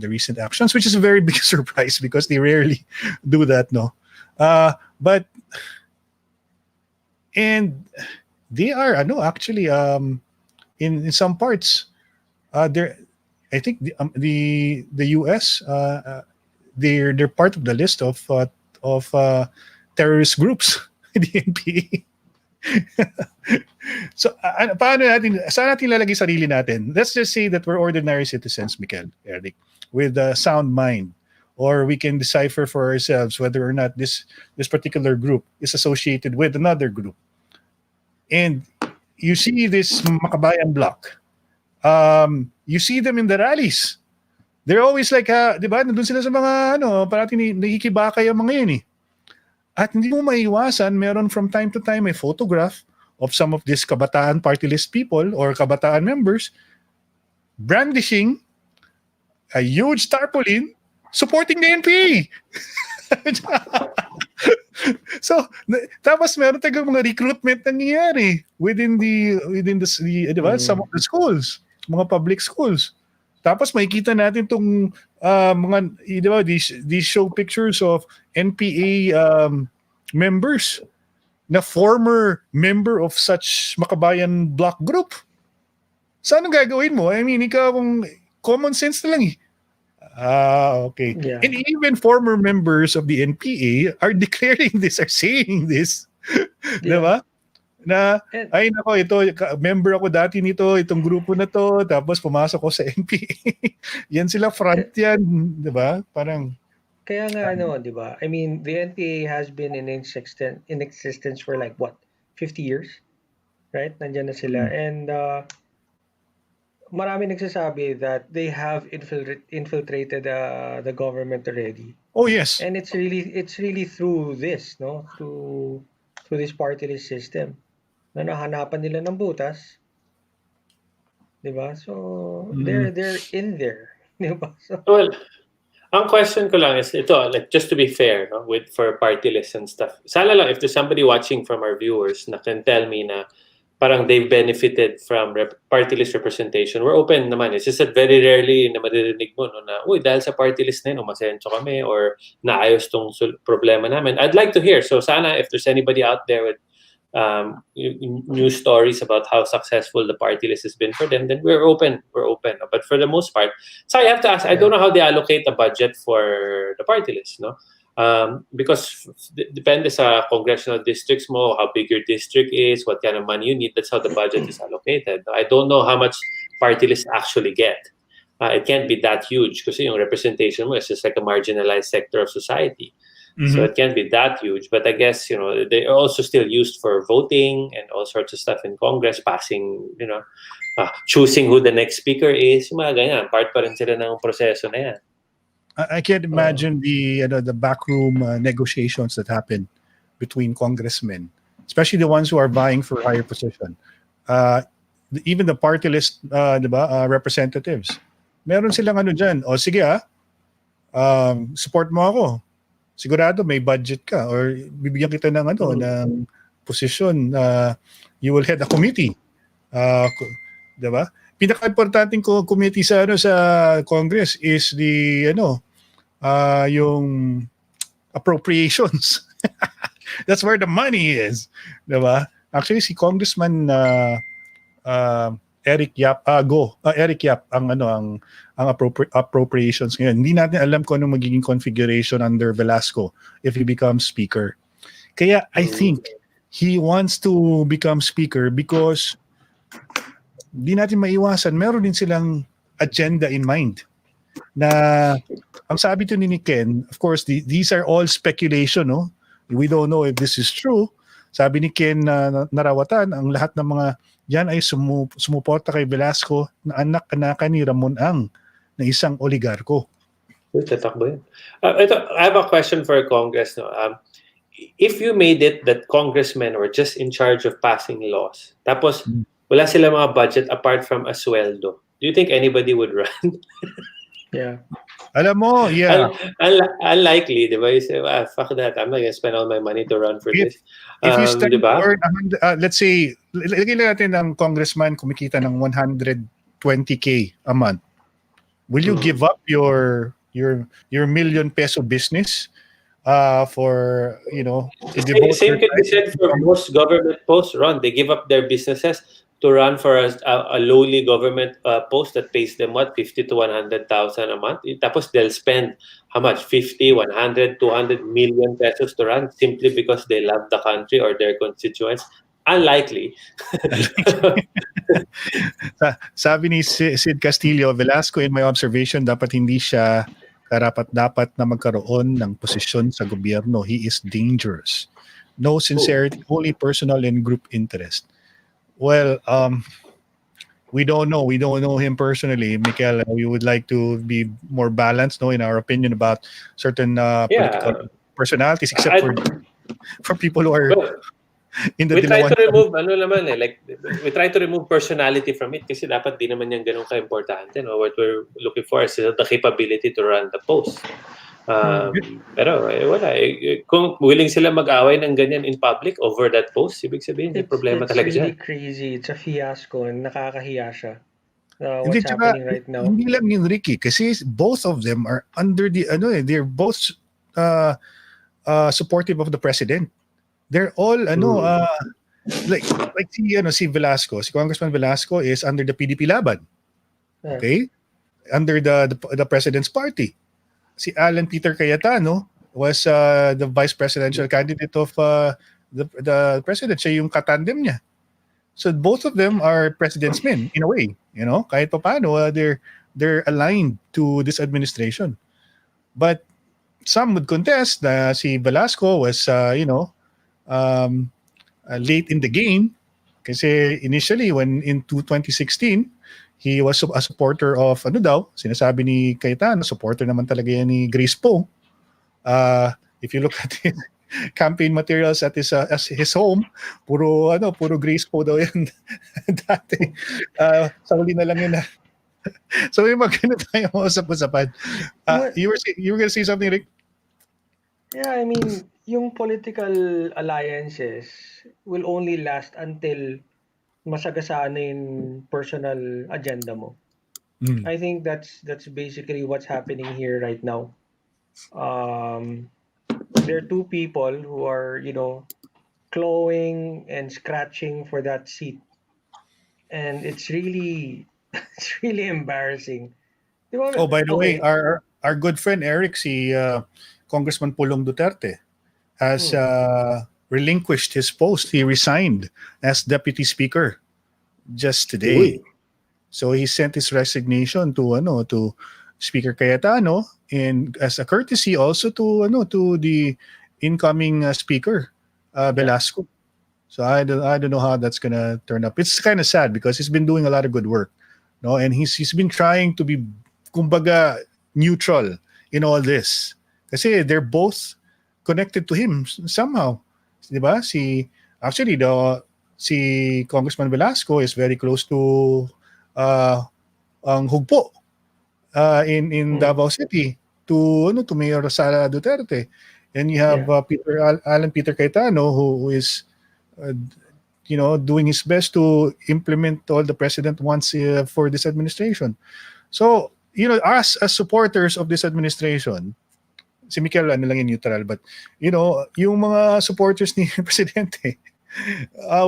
recent actions, which is a very big surprise because they rarely do that, no? But and they are actually in some parts they're, I think the US they're part of the list of terrorist groups, the NPA. So paano natin, saan natin lalagay sarili natin? Let's just say that we're ordinary citizens, Mikel, Eric, with a sound mind, or we can decipher for ourselves whether or not this particular group is associated with another group. And you see this Makabayan Bloc, you see them in the rallies. They're always like, di ba, nandun sila sa mga, parating nakikibakay ang mga yun eh. At hindi mo maiwasan, meron from time to time a photograph of some of these Kabataan Party List people or Kabataan members brandishing a huge tarpaulin supporting the NPA. So, tapos meron tayong mga recruitment nangyayari within the di ba, some of the schools, mga public schools. Tapos makikita natin tong mga, di ba, these show pictures of NPA members na former member of such Makabayan Bloc group. Saan ang gagawin mo? I mean, ikaw, common sense na lang eh. Okay. Yeah. And even former members of the NPA are declaring this, are saying this. Yeah. Diba? Na, ay nako, ito, member ako dati nito, itong grupo na to, tapos pumasok ko sa NPA. Yan sila front yan, diba? Parang, kaya nga di ba? I mean, the NPA has been in existence for like what? 50 years? Right? Nandiyan na sila. And marami nagsasabi that they have infiltrated the government already. Oh yes. And it's really through this, no? Through this party list system. Na nahanapan nila ng butas. 'Di ba? So they're in there, 'di ba? So, well, ang question ko lang is ito, like, just to be fair, no, for party lists and stuff. Sana lang if there's somebody watching from our viewers na can tell me na parang they've benefited from party list representation. We're open naman. It's just that very rarely na maririnig mo na, uy, dahil sa party list na yun, umasenso kami or naayos tong problema namin. I'd like to hear. So sana if there's anybody out there with news stories about how successful the party list has been for them, then we're open. But for the most part, so I have to ask, I don't know how they allocate the budget for the party list, no? Because depende sa congressional districts mo, how big your district is, what kind of money you need, that's how the budget is allocated. I don't know how much party lists actually get. It can't be that huge kasi yung representation mo is just like a marginalized sector of society. Mm-hmm. So it can't be that huge, but I guess, they are also still used for voting and all sorts of stuff in Congress, passing, choosing who the next speaker is, yung mga ganyan. Part pa rin sila ng proseso na yan. I can't imagine the backroom negotiations that happen between congressmen, especially the ones who are vying for higher position. Even the party list, representatives. Meron silang dyan. O sige support mo ako. Sigurado may budget ka or bibigyan kita ng ng posisyon na you will head a committee. 'Di ba? Pinaka-importanting committee sa sa Congress is the yung appropriations. That's where the money is, 'di ba? Actually si Congressman Eric Yap Eric Yap ang appropriations ngayon. Hindi natin alam kung anong magiging configuration under Velasco if he becomes speaker. Kaya I think he wants to become speaker because di natin maiwasan, meron din silang agenda in mind. Na ang sabi to ni Ken, of course, these are all speculation, no? We don't know if this is true. Sabi ni Ken na narawatan, ang lahat ng mga yan ay sumuporta kay Velasco na anak-anakan ni Ramon Ang na isang oligarko. Tatakbo yun. I have a question for Congress. No? If you made it that congressmen were just in charge of passing laws, tapos wala sila mga budget apart from a sweldo, do you think anybody would run? Yeah. Alam mo, yeah. Unlikely, di ba? You say, fuck that, I'm not gonna spend all my money to run for this. If you stand diba? for, let's say, lagay natin ang congressman kumikita ng 120K a month. Will you give up your million peso business for, Same could be said for most government posts, Ron. They give up their businesses to run for a lowly government post that pays them 50 to 100,000 a month. Tapos they'll spend how much? 50, 100, 200 million pesos to run simply because they love the country or their constituents. Unlikely. Sabi ni Sid Castillo, Velasco, in my observation, dapat hindi siya karapat-dapat na magkaroon ng posisyon sa gobyerno. He is dangerous. No sincerity, only personal and group interest. Well, we don't know. We don't know him personally. Mikel, we would like to be more balanced, in our opinion about certain political personalities, except for people who are in the we try to remove we try to remove personality from it kasi dapat di naman yan ganun ka-importante. No? What we're looking for is the capability to run the post. Pero wala. Kung willing sila mag-away ng ganyan in public over that post, ibig sabihin may problema talaga siya. It's really crazy. It's a fiasco and nakakahiya siya. What's happening right now? Hindi lang yun, Ricky, kasi both of them are under the they're both supportive of the president. They're all like si Velasco, si Congressman Velasco is under the PDP Laban. Okay? Under the president's party. Si Alan Peter Cayetano was the vice presidential candidate of the president. Siya yung katandem niya. So both of them are president's men in a way, kahit pa paano they're aligned to this administration. But some would contest na si Velasco was late in the game kasi initially when in 2016 he was a supporter of sinasabi ni Cayetano, supporter naman talaga yan ni Grace Poe. If you look at his campaign materials at his home, puro Grace Poe daw yan dati. Sa huli na lang yun na. So may maganda tayo usap-usapan. You were gonna say something, Rick? Yeah, I mean, yung political alliances will only last until masagasaan na yung personal agenda mo. I think that's basically what's happening here right now. There are two people who are, clawing and scratching for that seat. And it's really embarrassing. Oh, by the way, our good friend Eric, si Congressman Pulong Duterte, has relinquished his post. He resigned as deputy speaker just today. So he sent his resignation to Speaker Cayetano, and as a courtesy also to the incoming speaker Velasco. So I don't know how that's gonna turn up. It's kind of sad because he's been doing a lot of good work, and he's been trying to be kumbaga neutral in all this. Kasi they're both connected to him somehow. Diba? Si Congressman Velasco is very close to ang hugpo in Davao City. to Mayor Sara Duterte. And you have Alan Peter Cayetano, who is doing his best to implement all the president wants for this administration. So, us as supporters of this administration, si Mikel lang yung neutral, but yung mga supporters ni Presidente,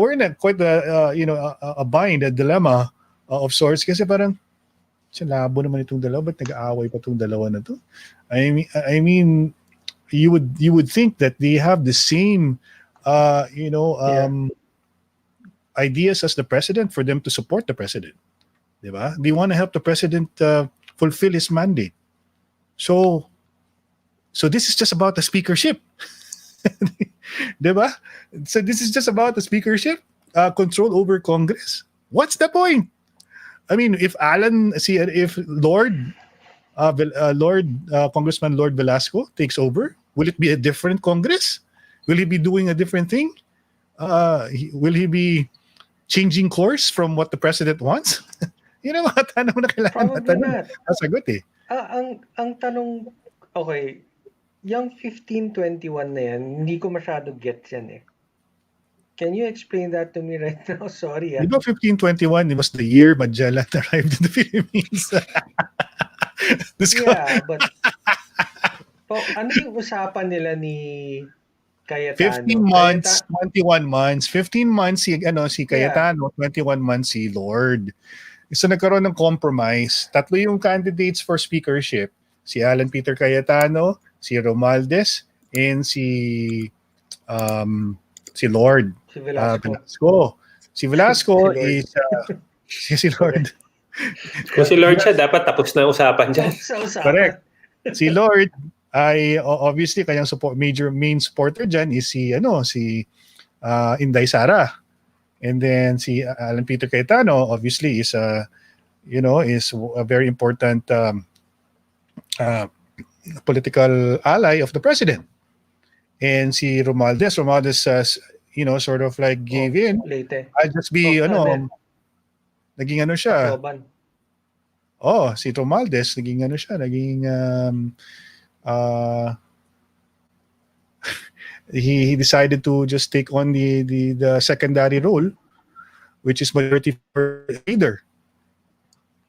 we're in quite a bind, a dilemma of sorts, kasi parang labo naman itong dalawa, ba't nag-aaway pa itong dalawa na to? I mean, you would think that they have the same ideas as the president for them to support the president. Diba? They want to help the president fulfill his mandate. So this is just about the speakership. Diba? So this is just about the speakership, control over Congress. What's the point? I mean, if Congressman Lord Velasco takes over, will it be a different Congress? Will he be doing a different thing? Will he be changing course from what the president wants? Mga tanong na kailangan matanong. Sagot eh. Ang tanong, okay, yung 1521 na yan, hindi ko masyado gets yan eh. Can you explain that to me right now? Sorry. Di ba 1521, it was the year Magellan arrived in the Philippines? Yeah, but ano yung usapan nila ni Cayetano? 15 months, 21 months. 15 months si Cayetano, 21 months si Lord. So nagkaroon ng compromise. Tatlo yung candidates for speakership. Si Alan Peter Cayetano, si Romualdez, and si Lord. Si Velasco. Velasco. Si Velasco is si Lord. Kung si Lord siya, dapat tapos na usapan dyan. Correct. Si Lord ay obviously kanyang main supporter dyan is si Inday Sara. And then si Alan Peter Cayetano obviously is a very important political ally of the president. And si Romualdez sort of like gave in. I'll just be naging siya. Si Romualdez naging he decided to just take on the secondary role, which is majority leader.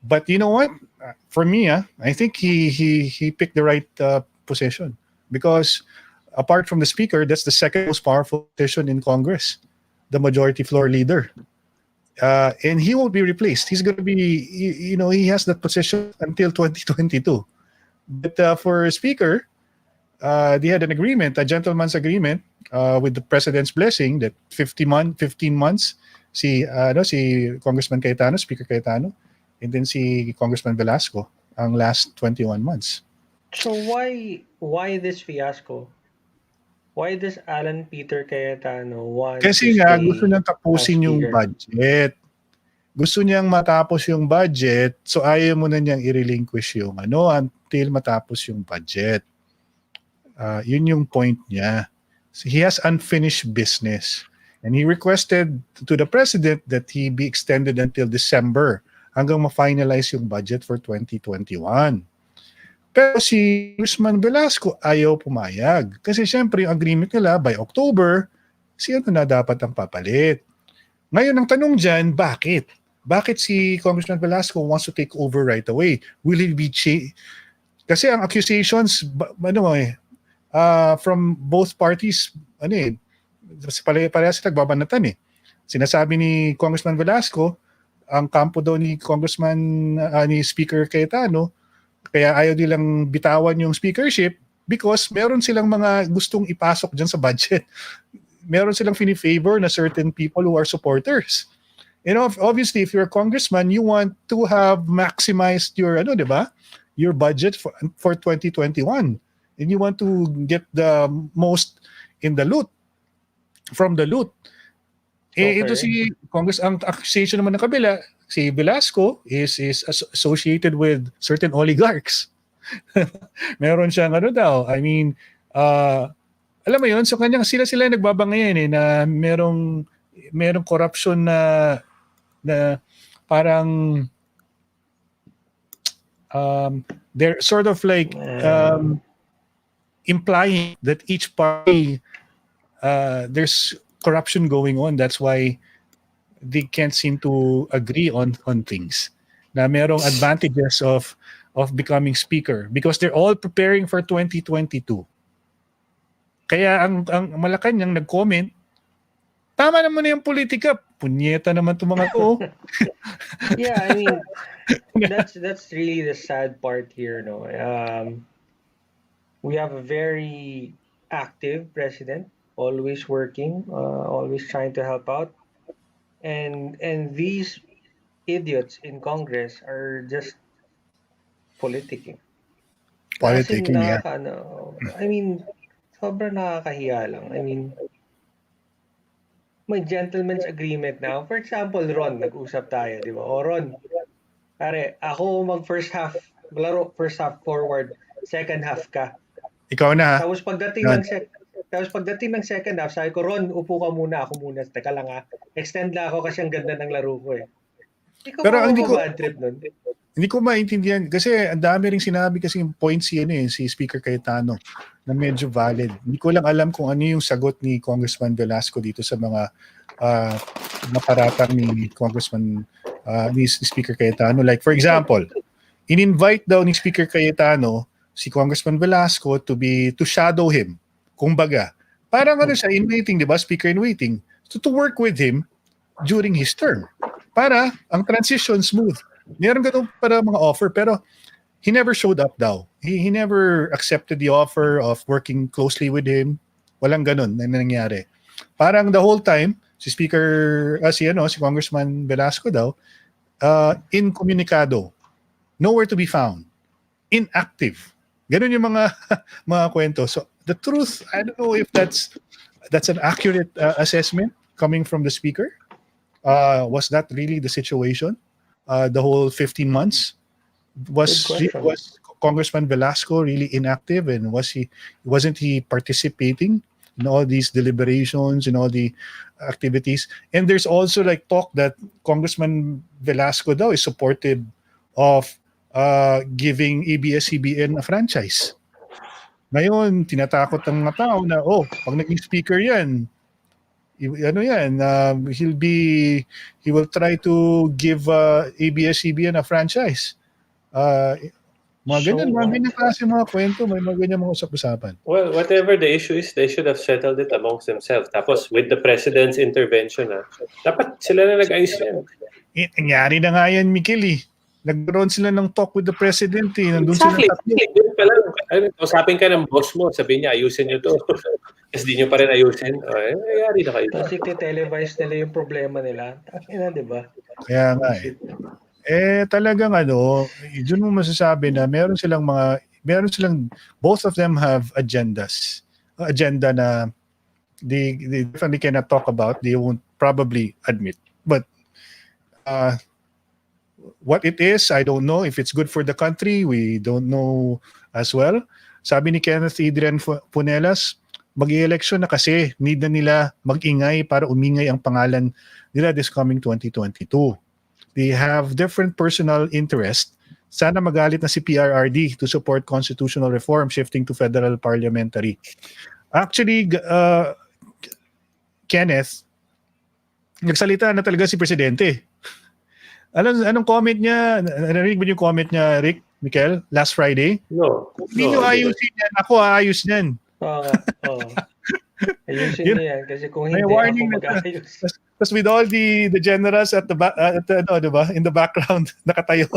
But you know what? For me, I think he picked the right position, because apart from the speaker, that's the second most powerful position in Congress, the majority floor leader. And he won't be replaced. He's going to be, he has that position until 2022. But for speaker, they had an agreement, a gentleman's agreement, with the president's blessing that 15 months, si Congressman Cayetano, Speaker Cayetano, and then si Congressman Velasco, ang last 21 months. So why this fiasco? Why does Alan Peter Cayetano want Kasi nga, gusto niyang tapusin yung budget. Gusto niyang matapos yung budget, so ayaw mo na niyang i-relinquish yung until matapos yung budget. Yun yung point niya. So he has unfinished business. And he requested to the president that he be extended until December hanggang ma-finalize yung budget for 2021. Pero si Congressman Velasco ayaw pumayag. Kasi syempre yung agreement nila by October, na dapat ang papalit. Ngayon ang tanong dyan, bakit? Bakit si Congressman Velasco wants to take over right away? Will he be kasi ang accusations, from both parties, parehas sila nagbabanatan eh. Sinasabi ni Congressman Velasco, ang kampo daw ni ni Speaker Cayetano, kaya ayaw nilang bitawan yung speakership because meron silang mga gustong ipasok dyan sa budget. Meron silang fini-favor na certain people who are supporters. Obviously, if you're a congressman, you want to have maximized your, your budget for 2021. And you want to get the most in the loot, from the loot. Ito si Congress, ang accusation naman ng kabila, si Velasco is associated with certain oligarchs. Meron siyang alam mo yun, so kanyang sila nagbabangayan na merong corruption na parang they're sort of like implying that each party there's corruption going on. That's why they can't seem to agree on things. Na merong advantages of becoming speaker because they're all preparing for 2022. Kaya ang Malacanang nag-comment, tama naman na yung politika. Punyeta naman itong mga to. Yeah, I mean, that's really the sad part here, no. We have a very active president, always working, always trying to help out, and these idiots in Congress are just politicking. As in, Politicking, yeah. I mean, sobrang nakakahiya lang. I mean, may gentleman's agreement now. For example, Ron, nag-usap tayo, di ba? O Ron, pare, ako mag-first half, malaro, first half forward, second half ka. Ikaw na ha. Tapos pagdating ng second half, sabi ko, Ron, upo ka muna, ako muna. Teka lang ha, extend lang ako kasi ang ganda ng laro ko eh. Ikaw Pero ba hindi ko bad trip nun? Hindi ko maintindihan kasi ang dami ring sinabi kasi yung point si Speaker Cayetano na medyo valid. Hindi ko lang alam kung ano yung sagot ni Congressman Velasco dito sa mga naparatang ni Congressman ni Speaker Cayetano. Like for example, in-invite daw ni Speaker Cayetano si Congressman Velasco to shadow him. Kumbaga, parang ano siya, in waiting, di ba? Speaker in waiting. So to work with him during his term para ang transition smooth. Meron ganun para mga offer pero he never showed up daw. He never accepted the offer of working closely with him. Walang ganun na nangyari. Parang the whole time si Congressman Velasco daw incommunicado. Nowhere to be found. Inactive. Ganun yung mga mga kwento. So the truth, I don't know if that's an accurate assessment coming from the speaker. Was that really the situation? The whole 15 months? Was Congressman Velasco really inactive and wasn't he participating in all these deliberations and all the activities? And there's also like talk that Congressman Velasco daw is supportive of giving ABS-CBN a franchise. Ngayon, tinatakot ng mga tao na pag naging speaker yan, he will try to give ABS-CBN a franchise. Mga ganyan klase mga kwento, may mga ganyan mga usap-usapan. Well, whatever the issue is, they should have settled it amongst themselves. Tapos with the president's intervention, dapat sila na nag-ayos yan. Nangyari na nga yan, Mikel. Nagkaroon sila ng talk with the president. Nandun Exactly. Sila usapin ka ng boss mo, sabihin niya, ayusin niyo to. Kasi di niyo pa rin ayusin. Nangyari na kayo. Kasi televise nila yung problema nila. Di ba? Kaya nga talagang yun mo masasabi na meron silang both of them have agenda na they definitely cannot talk about, they won't probably admit. But what it is, I don't know. If it's good for the country, we don't know as well. Sabi ni Kenneth Adrian Punelas, mag-i-election na kasi need na nila mag-ingay para umingay ang pangalan nila this coming 2022. They have different personal interest. Sana magalit na si PRRD to support constitutional reform shifting to federal parliamentary. Actually, Kenneth, nagsalita na talaga si Presidente. Anong comment niya? Narinig mo yung comment niya, Rick, Mikel, last Friday? No. Hindi nyo ayusin yan. Ako aayos yan. Oo. Ayusin niya yan kasi kung hindi ako mag-ayos. Tapos with all the generals at the back, diba? In the background, nakatayo.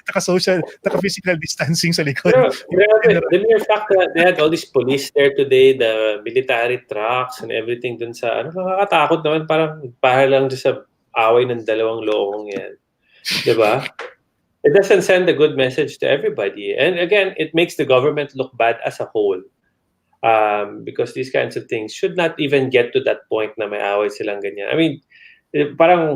Naka-physical distancing sa likod. The mere fact that they had all these police there today, the military trucks and everything dun sa, nakakatakot naman, parang lang sa away ng dalawang loong yan. Diba? It doesn't send a good message to everybody. And again, it makes the government look bad as a whole. Because these kinds of things should not even get to that point na may away silang ganyan. I mean, parang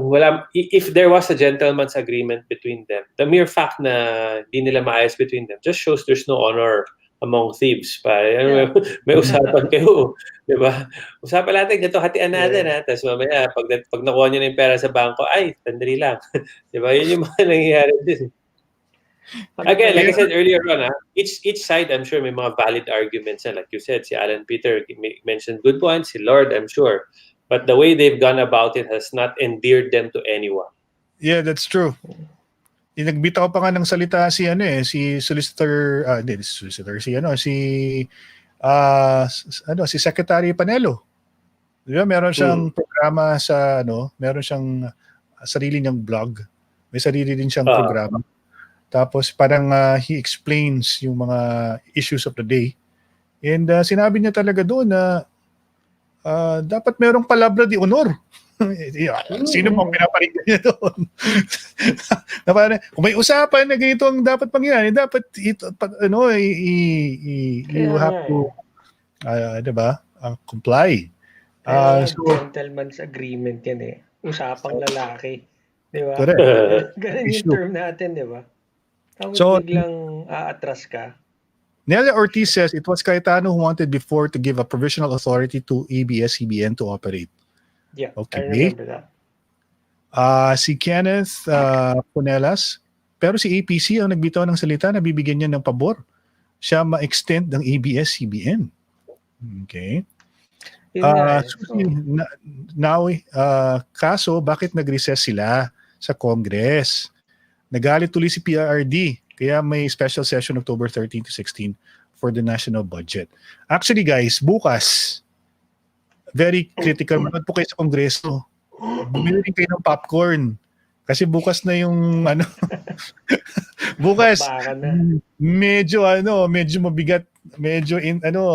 if there was a gentleman's agreement between them, the mere fact na di nila maayos between them just shows there's no honor among thieves. May usapan kayo, di ba? Usapan natin, ganito hatian natin, Tapos mamaya, pag nakuha nyo na yung pera sa bangko, ay, sandali lang. Di ba? Yun yung mga nangyayari din. Again, like I Ano-ano? said earlier on, each side, I'm sure may mga valid arguments. Like you said, si Alan Peter mentioned good points, si Lord, I'm sure. But the way they've gone about it has not endeared them to anyone. Yeah, that's true. Nagbitaw pa nga ng salita si si solicitor, hindi solicitor, si Secretary Panelo. Di ba, meron siyang programa sa meron siyang sarili niyang blog. May sarili din siyang programa. Tapos parang he explains yung mga issues of the day. And sinabi niya talaga doon na dapat merong palabra di honor. Sino bang pinaparinggan niya doon? Na parang, kung may usapan na ganito ang dapat mangyari, dapat you have to diba? Comply. So, gentleman's agreement yan eh. Usapang lalaki. Di ba? Correct. Ganun yung term natin, di ba? Tapos So, biglang aatras ka. Nelia Ortiz says it was Cayetano who wanted before to give a provisional authority to ABS-CBN to operate. Yeah, okay. I remember that. Si Kenneth Punelas, pero si APC ang nagbitaw ng salita na bibigyan niya ng pabor. Siya ma-extend ng ABS-CBN. Okay. Kaso, bakit nag-recess sila sa Congress? Nagalit tuloy si PRRD, kaya may special session October 13 to 16 for the national budget. Actually guys, bukas, very critical. Manood po kayo sa Kongreso. Bumili rin kayo ng popcorn. Kasi bukas na yung bukas medyo mabigat, medyo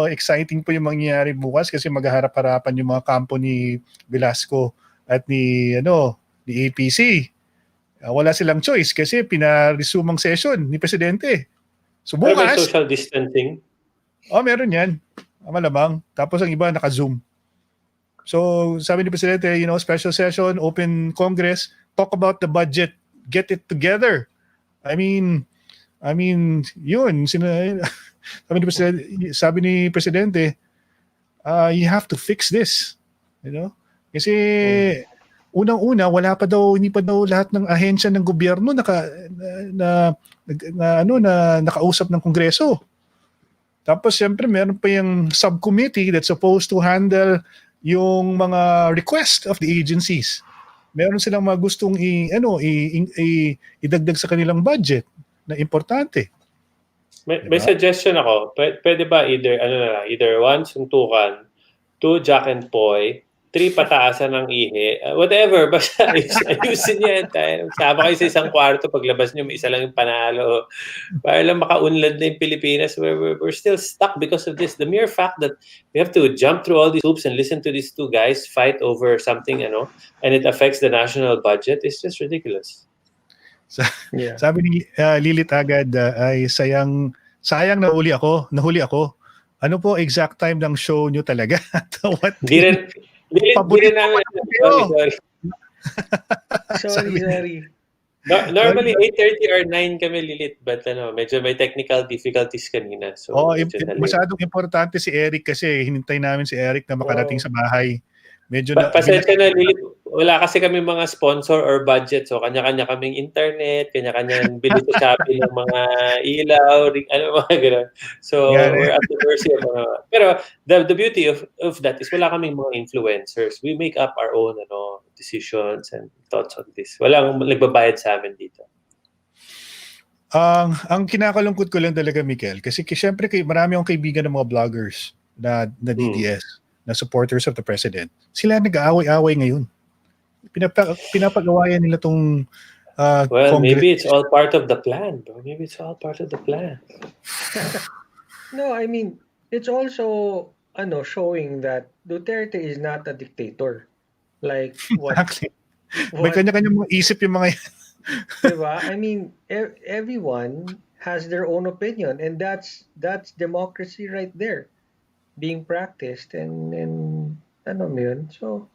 exciting po yung mangyayari bukas kasi maghaharap-harapan yung mga kampo ni Velasco at ni APC. Wala silang choice kasi pina-resume ang session ni Presidente. So bukas, may social distancing? Meron yan. Malamang. Tapos ang iba naka-Zoom. So sabi ni Presidente, special session, open Congress, talk about the budget, get it together. I mean, yun. Sabi ni Presidente, you have to fix this. Kasi unang-una, hindi pa daw lahat ng ahensya ng gobyerno nakausap ng Kongreso. Tapos siyempre meron pa yung subcommittee that's supposed to handle yung mga request of the agencies. Meron silang mga gustong idagdag sa kanilang budget na importante. May suggestion ako. Pwede ba either 1, suntukan, 2, Jack and Poy, 3, pataasan ng ihi, whatever, basta ayusin niya. Sama kayo sa isang kwarto, paglabas niyo, may isa lang yung panalo. Para lang makaunlad na yung Pilipinas. We're still stuck because of this. The mere fact that we have to jump through all these hoops and listen to these two guys fight over something, and it affects the national budget is just ridiculous. Sabi ni Lilit agad, ay sayang nahuli ako. Ano po exact time ng show nyo talaga? What Hindi rin namin. Sorry. Normally 8:30 or 9 kami, Lilit, but medyo may technical difficulties kanina. So masyadong importante si Eric kasi hinintay namin si Eric na makarating sa bahay. Medyo pasensya na, Lilit. Wala kasi kami mga sponsor or budget. So, kanya-kanya kaming internet, kanya-kanya bili sa Shopee ng mga ilaw, mga gano'n. So, we're at the mercy of pero the beauty of that is wala kaming mga influencers. We make up our own decisions and thoughts on this. Walang nagbabayad sa amin dito. Ang kinakalungkot ko lang talaga, Mikel, kasi syempre marami akong kaibigan ng mga vloggers na DDS, na supporters of the president. Sila nag-aaway-aaway ngayon. Pinapagawayan nila tong Congress. Maybe it's all part of the plan, bro. Maybe it's all part of the plan. No, I mean, it's also showing that Duterte is not a dictator. Like what? Exactly. May kanya-kanya mga isip yung mga diba? I mean, everyone has their own opinion, and that's democracy right there being practiced and so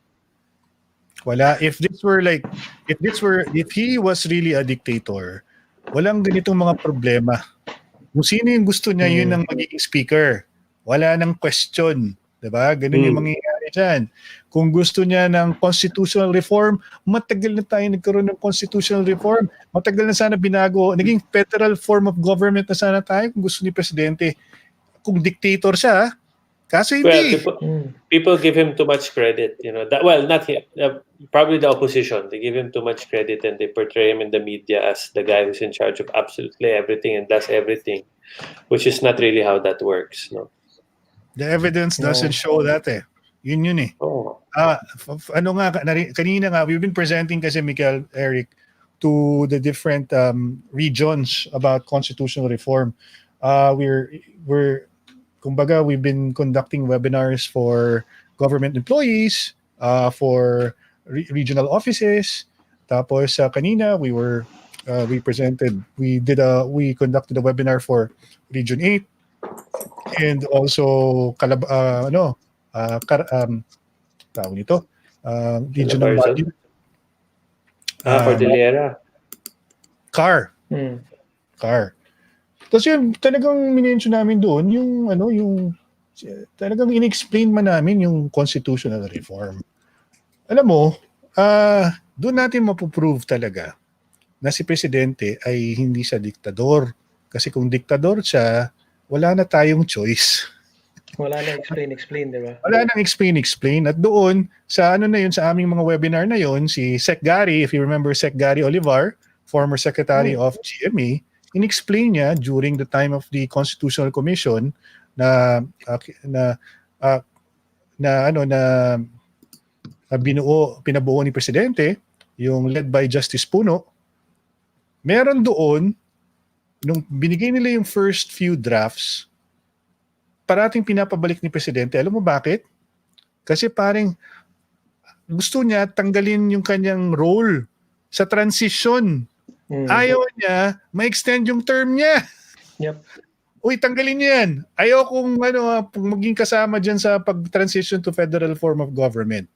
wala. If he was really a dictator, walang ganitong mga problema. Kung sino yung gusto niya, yun ang magiging speaker. Wala nang question. Diba? Ganun yung mangyayari kami dyan. Kung gusto niya ng constitutional reform, matagal na tayo nagkaroon ng constitutional reform. Matagal na sana binago. Naging federal form of government na sana tayo kung gusto ni Presidente. Kung dictator siya, kaso Well, hindi. people give him too much credit, not him, probably the opposition. They give him too much credit and they portray him in the media as the guy who's in charge of absolutely everything and does everything, which is not really how that works. No. The evidence doesn't show that eh. Yun eh. Oh. Kanina nga, we've been presenting kasi, Miguel, Eric, to the different regions about constitutional reform. We've been conducting webinars for government employees, for regional offices. Tapos kanina we conducted a webinar for Region 8 and also regional body. Cordillera. Car. Tapos yun, talagang minention namin doon yung talagang in-explain man namin yung constitutional reform. Alam mo, doon natin mapuprove talaga na si Presidente ay hindi siya diktador. Kasi kung diktador siya, wala na tayong choice. Wala na explain, di ba? Wala nang explain. At doon, sa sa aming mga webinar na yon, si Sec Gary, if you remember Sec Gary Olivar, former Secretary of GMA, in-explain niya during the time of the Constitutional Commission na pinabuo ni Presidente, yung led by Justice Puno. Meron doon, nung binigay nila yung first few drafts, parating pinapabalik ni Presidente. Alam mo bakit? Kasi parang gusto niya tanggalin yung kanyang role sa transition. Ayaw niya ma-extend yung term niya. Yep. Uy, tanggalin niya yan. Ayaw kung maging kasama dyan sa pag-transition to federal form of government.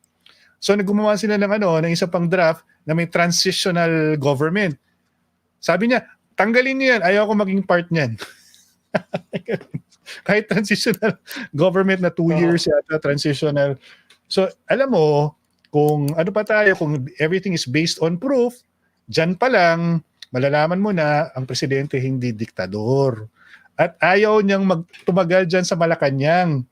So naggumawa sila ng isa pang draft na may transitional government. Sabi niya, tanggalin niya yan. Ayaw ko maging part niyan. Kahit transitional government na 2 years yata, transitional. So alam mo, kung kung everything is based on proof, dyan pa lang, malalaman mo na ang Presidente hindi diktador. At ayaw niyang tumagal dyan sa Malacanang.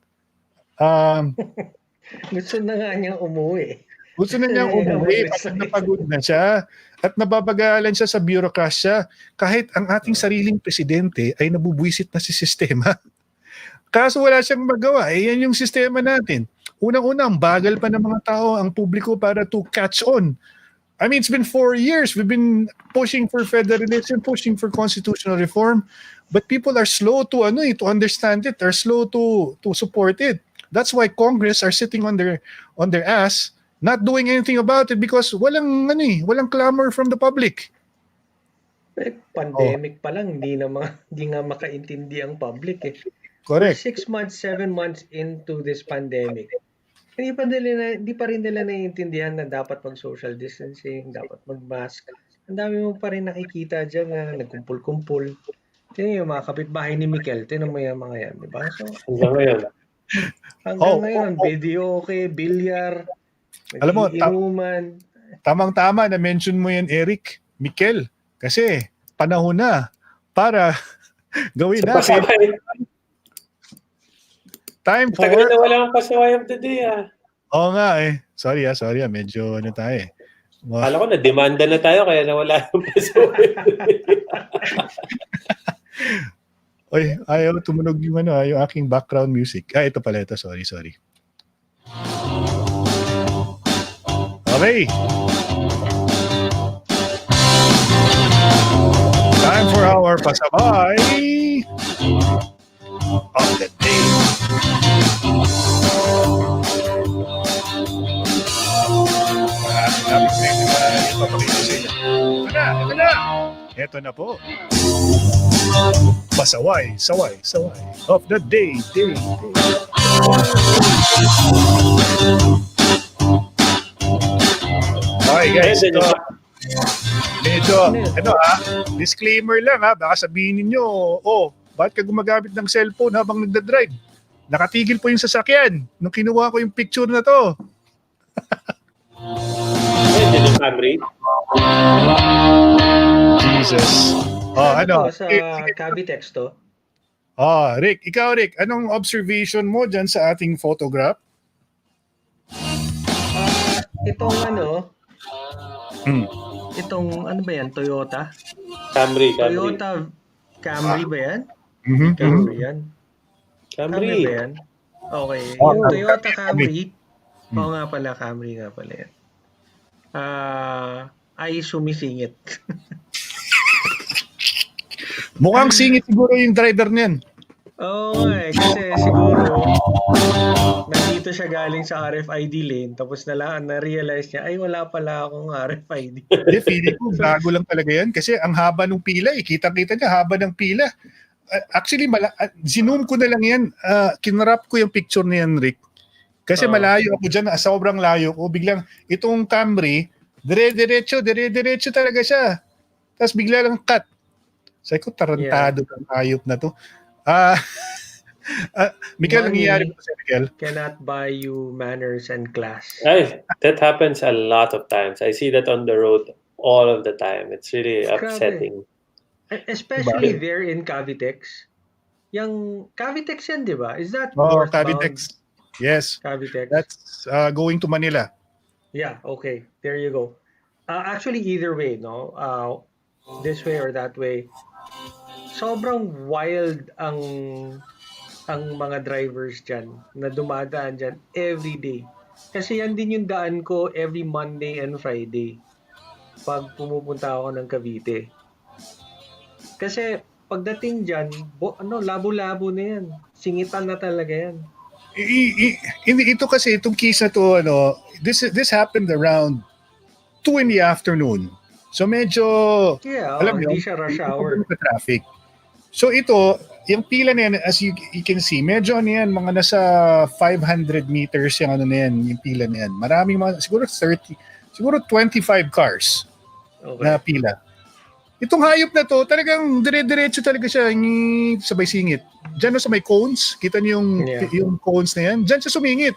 Gusto na nga niyang umuwi. Gusto na niyang umuwi at napagod na siya. At nababagalan siya sa bureaucracia. Kahit ang ating sariling Presidente ay nabubuisit na si sistema. Kaso wala siyang magawa. Yan yung sistema natin. Unang-una, ang bagal pa ng mga tao, ang publiko para to catch on. I mean, it's been 4 years. We've been pushing for federalism, pushing for constitutional reform, but people are slow to understand it. They're slow to support it. That's why Congress are sitting on their ass, not doing anything about it because walang clamor from the public. Pandemic pa lang, hindi nga makaintindi ang public eh. Correct. 6 months, 7 months into this pandemic, hindi pa rin nila naiintindihan na dapat mag-social distancing, dapat mag-mask. Ang dami mo pa rin nakikita dyan na nagkumpul-kumpul. Tingnan yung mga kapitbahay ni Mikel, tingnan mo yung mga yan, di ba? So, hanggang ngayon, video okay, bilyar, alam mo, inuman. Tamang-tama na mention mo yan, Eric, Mikel, kasi panahon na para gawin natin. Time for... Tagal na wala akong pasaway of the day Oo nga eh. Sorry medyo tayo eh. Alam ko na, demanda na tayo kaya nawala yung pasaway of the day. Oy, ayaw tumunog yung aking background music. Ito pala ito. Sorry. Okay. Time for our pasabay of the day. Ito na po. Pasaway of the day. Okay guys, medyo disclaimer lang baka sabihin niyo, bakit ka gumagamit ng cellphone habang nagdadrive? nakatigil po yung sasakyan nung kinuha ko yung picture na to. Yan yung Camry. Jesus. Ano to, Ano? sa Cavitex to? Rick, anong observation mo dyan sa ating photograph? Itong ano, Hmm. itong ano ba yan? Toyota? Camry. Toyota Camry ba yan? Mhm, Camry yan. Camry Camry. ba yan? Okay. Oh, Yung Toyota Camry. Camry, oo nga pala, Camry nga pala yan. Ay sumisingit. Mukhang singit siguro yung driver niyan. Oo kasi siguro nandito siya galing sa RFID lane tapos na-realize niya ay wala pala akong RFID. Hindi, feeling ko bago lang talaga yan kasi ang haba ng pila, kita-kita niya, haba ng pila. Actually, zoom ko na lang yan. Kinrap ko yung picture ni Rick. Kasi malayo ako dyan, sobrang layo ko. Biglang itong Camry, dire-diretso talaga siya. Tapos bigla lang cut. Sabi ko, tarantado ng hayop na to. Miguel, nangyayari po sa Miguel? Cannot buy you manners and class. That happens a lot of times. I see that on the road all of the time. It's really upsetting. Especially there in Cavitex. Yung Cavitex yan, di ba? Is that northbound? Cavitex. Yes. Cavitex. That's going to Manila. Yeah, okay. There you go. Actually, either way, no? This way or that way. Sobrang wild ang mga drivers dyan na dumadaan dyan every day. Kasi yan din yung daan ko every Monday and Friday pag pumupunta ako ng Cavite. Kasi pagdating dyan, labo-labo na yan. Singitan na talaga yan. Ito kasi, itong case na to, this happened around 2 in the afternoon. So medyo, alam hindi siya rush hour. Traffic. So ito, yung pila na yan, as you can see, medyo mga nasa 500 meters yung yung pila na yan. Maraming siguro 25 cars na pila. Itong hayop na to, talagang dire-diretso talaga siya, sabay singit. Diyan sa may cones, kita niyo yung cones na yan, diyan siya sumingit.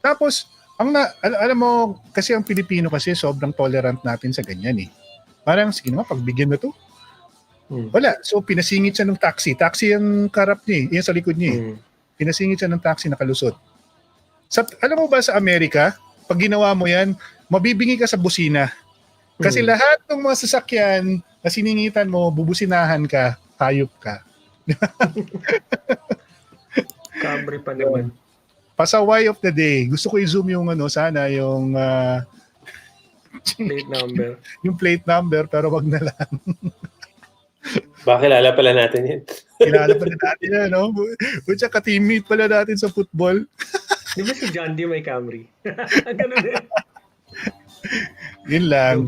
Tapos, alam mo, kasi ang Pilipino kasi sobrang tolerant natin sa ganyan eh. Parang, sige naman, pagbigyan na to. Wala. So, pinasingit siya ng taxi. Taxi yung karap niya, yung sa likod niya. Pinasingit siya ng taxi na kalusot. Alam mo ba sa Amerika, pag ginawa mo yan, mabibingi ka sa busina. Kasi lahat ng mga sasakyan na siningitan mo, bubusinahan ka, hayop ka. Camry pa naman. Pasaway of the day. Gusto ko i-zoom yung sana yung plate number. Yung plate number, pero wag na lang. Kilala pala natin yan. Kilala pala natin yan, no? Kutsa ka-teammate pala natin sa football. Di ba si John D may Camry? Ganun eh. Yun lang.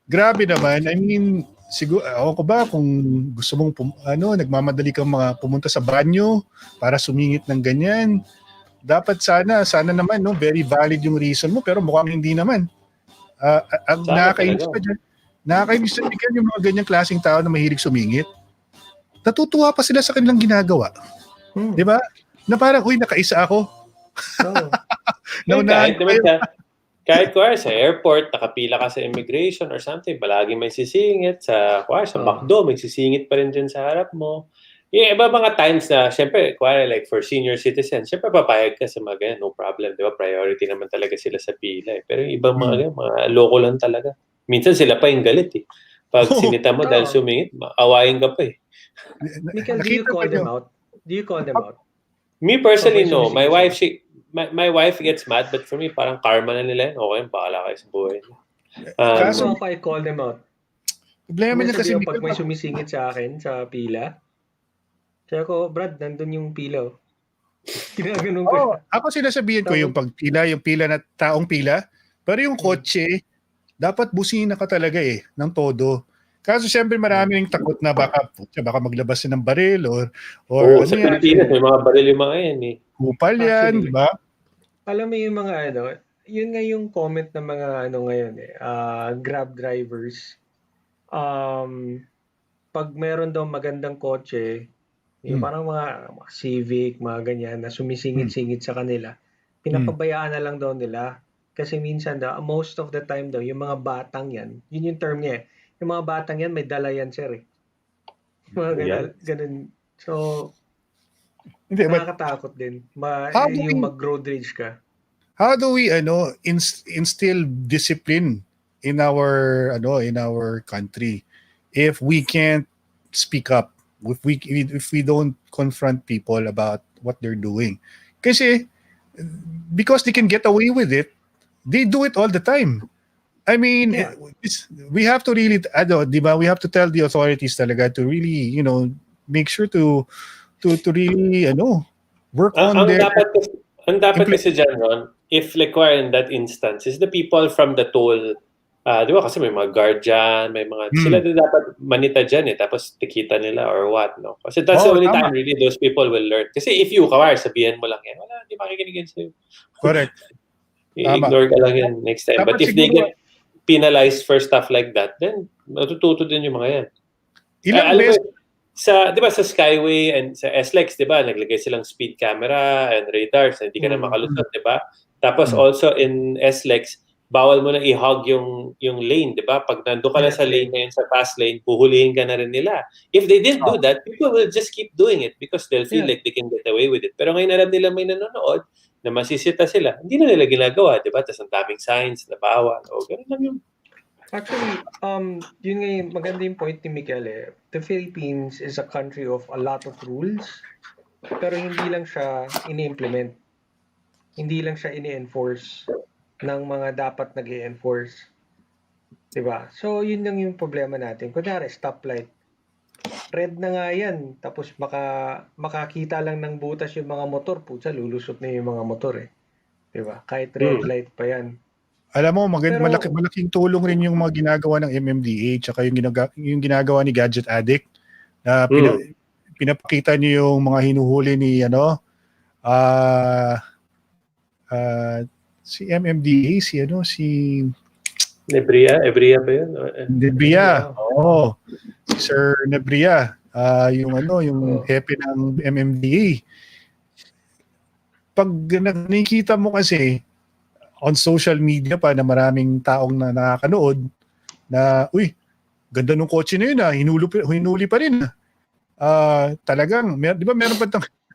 Grabe naman. I mean, siguro, ako ba kung gusto mong nagmamadali kang pumunta sa banyo para sumingit ng ganyan, dapat sana naman, no, very valid yung reason mo, pero mukhang hindi naman. Ang nakakainis pa dyan, nakakainis na bigyan yung mga ganyang klaseng tao na mahilig sumingit. Natutuwa pa sila sa kanilang ginagawa. Di ba? Na parang, nakaisa ako. Kahit sa airport, nakapila ka sa immigration or something, palagi may sisingit. Sa McDo, may sisingit pa rin dyan sa harap mo. Yung iba mga times na, syempre, like for senior citizens, syempre papayag ka sa mga ganyan, no problem, di ba? Priority naman talaga sila sa pila. Pero yung ibang mga loko lang talaga. Minsan sila pa yung galit eh. Pag sinita mo dahil sumingit, awayin ka pa eh. Michael, do you call them out? Me personally, no. My wife gets mad, but for me, parang karma na nila yun. Okay, bahala kayo sa buhay. Kaso I call them out. Problema niya kasi pag may sumisingit sa akin sa pila, kaya ko, Brad, nandun yung pila. Ginaganon ko. Ako sinasabihin ko yung pila na taong pila, pero yung kotse, dapat busina ka talaga ng todo. Kaso siyempre marami yung takot na baka maglabas ng baril or sa Pilipinas, may mga baril yung mga yan eh. Kupal yan, di ba? Alam mo yung mga yun nga yung comment ng mga ngayon Grab drivers. Pag meron daw magandang kotse, Yung Hmm. parang mga civic, mga ganyan na sumisingit-singit sa kanila, Hmm. pinapabayaan na lang daw nila. Kasi minsan daw, most of the time daw, yung mga batang yan, yun yung term niya eh. Yung mga batang yan, may dala yan, sir eh. Mga Yan. ganun. So, Hindi, but nakakatakot din. how do Yung we mag-road rage ka. instill discipline in our country if we can't speak up, if we don't confront people about what they're doing? Kasi because they can get away with it, they do it all the time. I mean, Yeah. we have to really, di ba, we have to tell the authorities talaga to really, make sure to really, work Ang, on ang their dapat ang dapat implement. kasi dyan, Ron, if required in that instance, is the people from the toll, di ba kasi may mga guard dyan, may mga, sila din dapat manita dyan eh, tapos tikita nila or what, no? Kasi that's the Oh, only tama. time really those people will learn. Kasi if you kawar, sabihan mo lang yan, wala, di makikinig yan sa'yo. Correct. Tama. I-ignore ka lang yan next time. But Dapat if they siguro, get penalized for stuff like that, then matututo din yung mga yan. ilang Alam mo, beses, di ba sa Skyway and sa SLEX, di ba, naglagay silang speed camera and radars na hindi ka na makalusot, di ba? Tapos also in SLEX, bawal mo na i-hog yung lane, di ba? Pag nando ka na sa lane na yun, sa fast lane, puhulihin ka na rin nila. If they didn't do that, people will just keep doing it because they'll feel like they can get away with it. Pero ngayon alam nila may nanonood na masisita sila, hindi na nila ginagawa, di ba? Tapos ang daming signs na bawal. O, ganun lang yung Actually, yun nga yung maganda yung point ni Miguel eh. The Philippines is a country of a lot of rules, pero hindi lang siya ini-implement. Hindi lang siya ini-enforce ng mga dapat nag-i-enforce. Diba? So, yun lang yung problema natin. Kunyari, stoplight. Red na nga yan. Tapos makakita lang ng butas yung mga motor. Putsa, lulusot na yung mga motor eh. Diba? Kahit red light pa yan. alam mo, Pero- malaking tulong rin yung mga ginagawa ng MMDA tsaka yung ginagawa ni Gadget Addict na pinapakita niyo yung mga hinuhuli ni si MMDA, si Nebria ba yun? Nebria. Oo. Si Sir Nebria, yung hepe ng MMDA. Pag nakikita mo kasi on social media pa na maraming taong na nakakanood na, uy, ganda ng kotse na yun hinuli pa rin. Talagang, di ba meron pa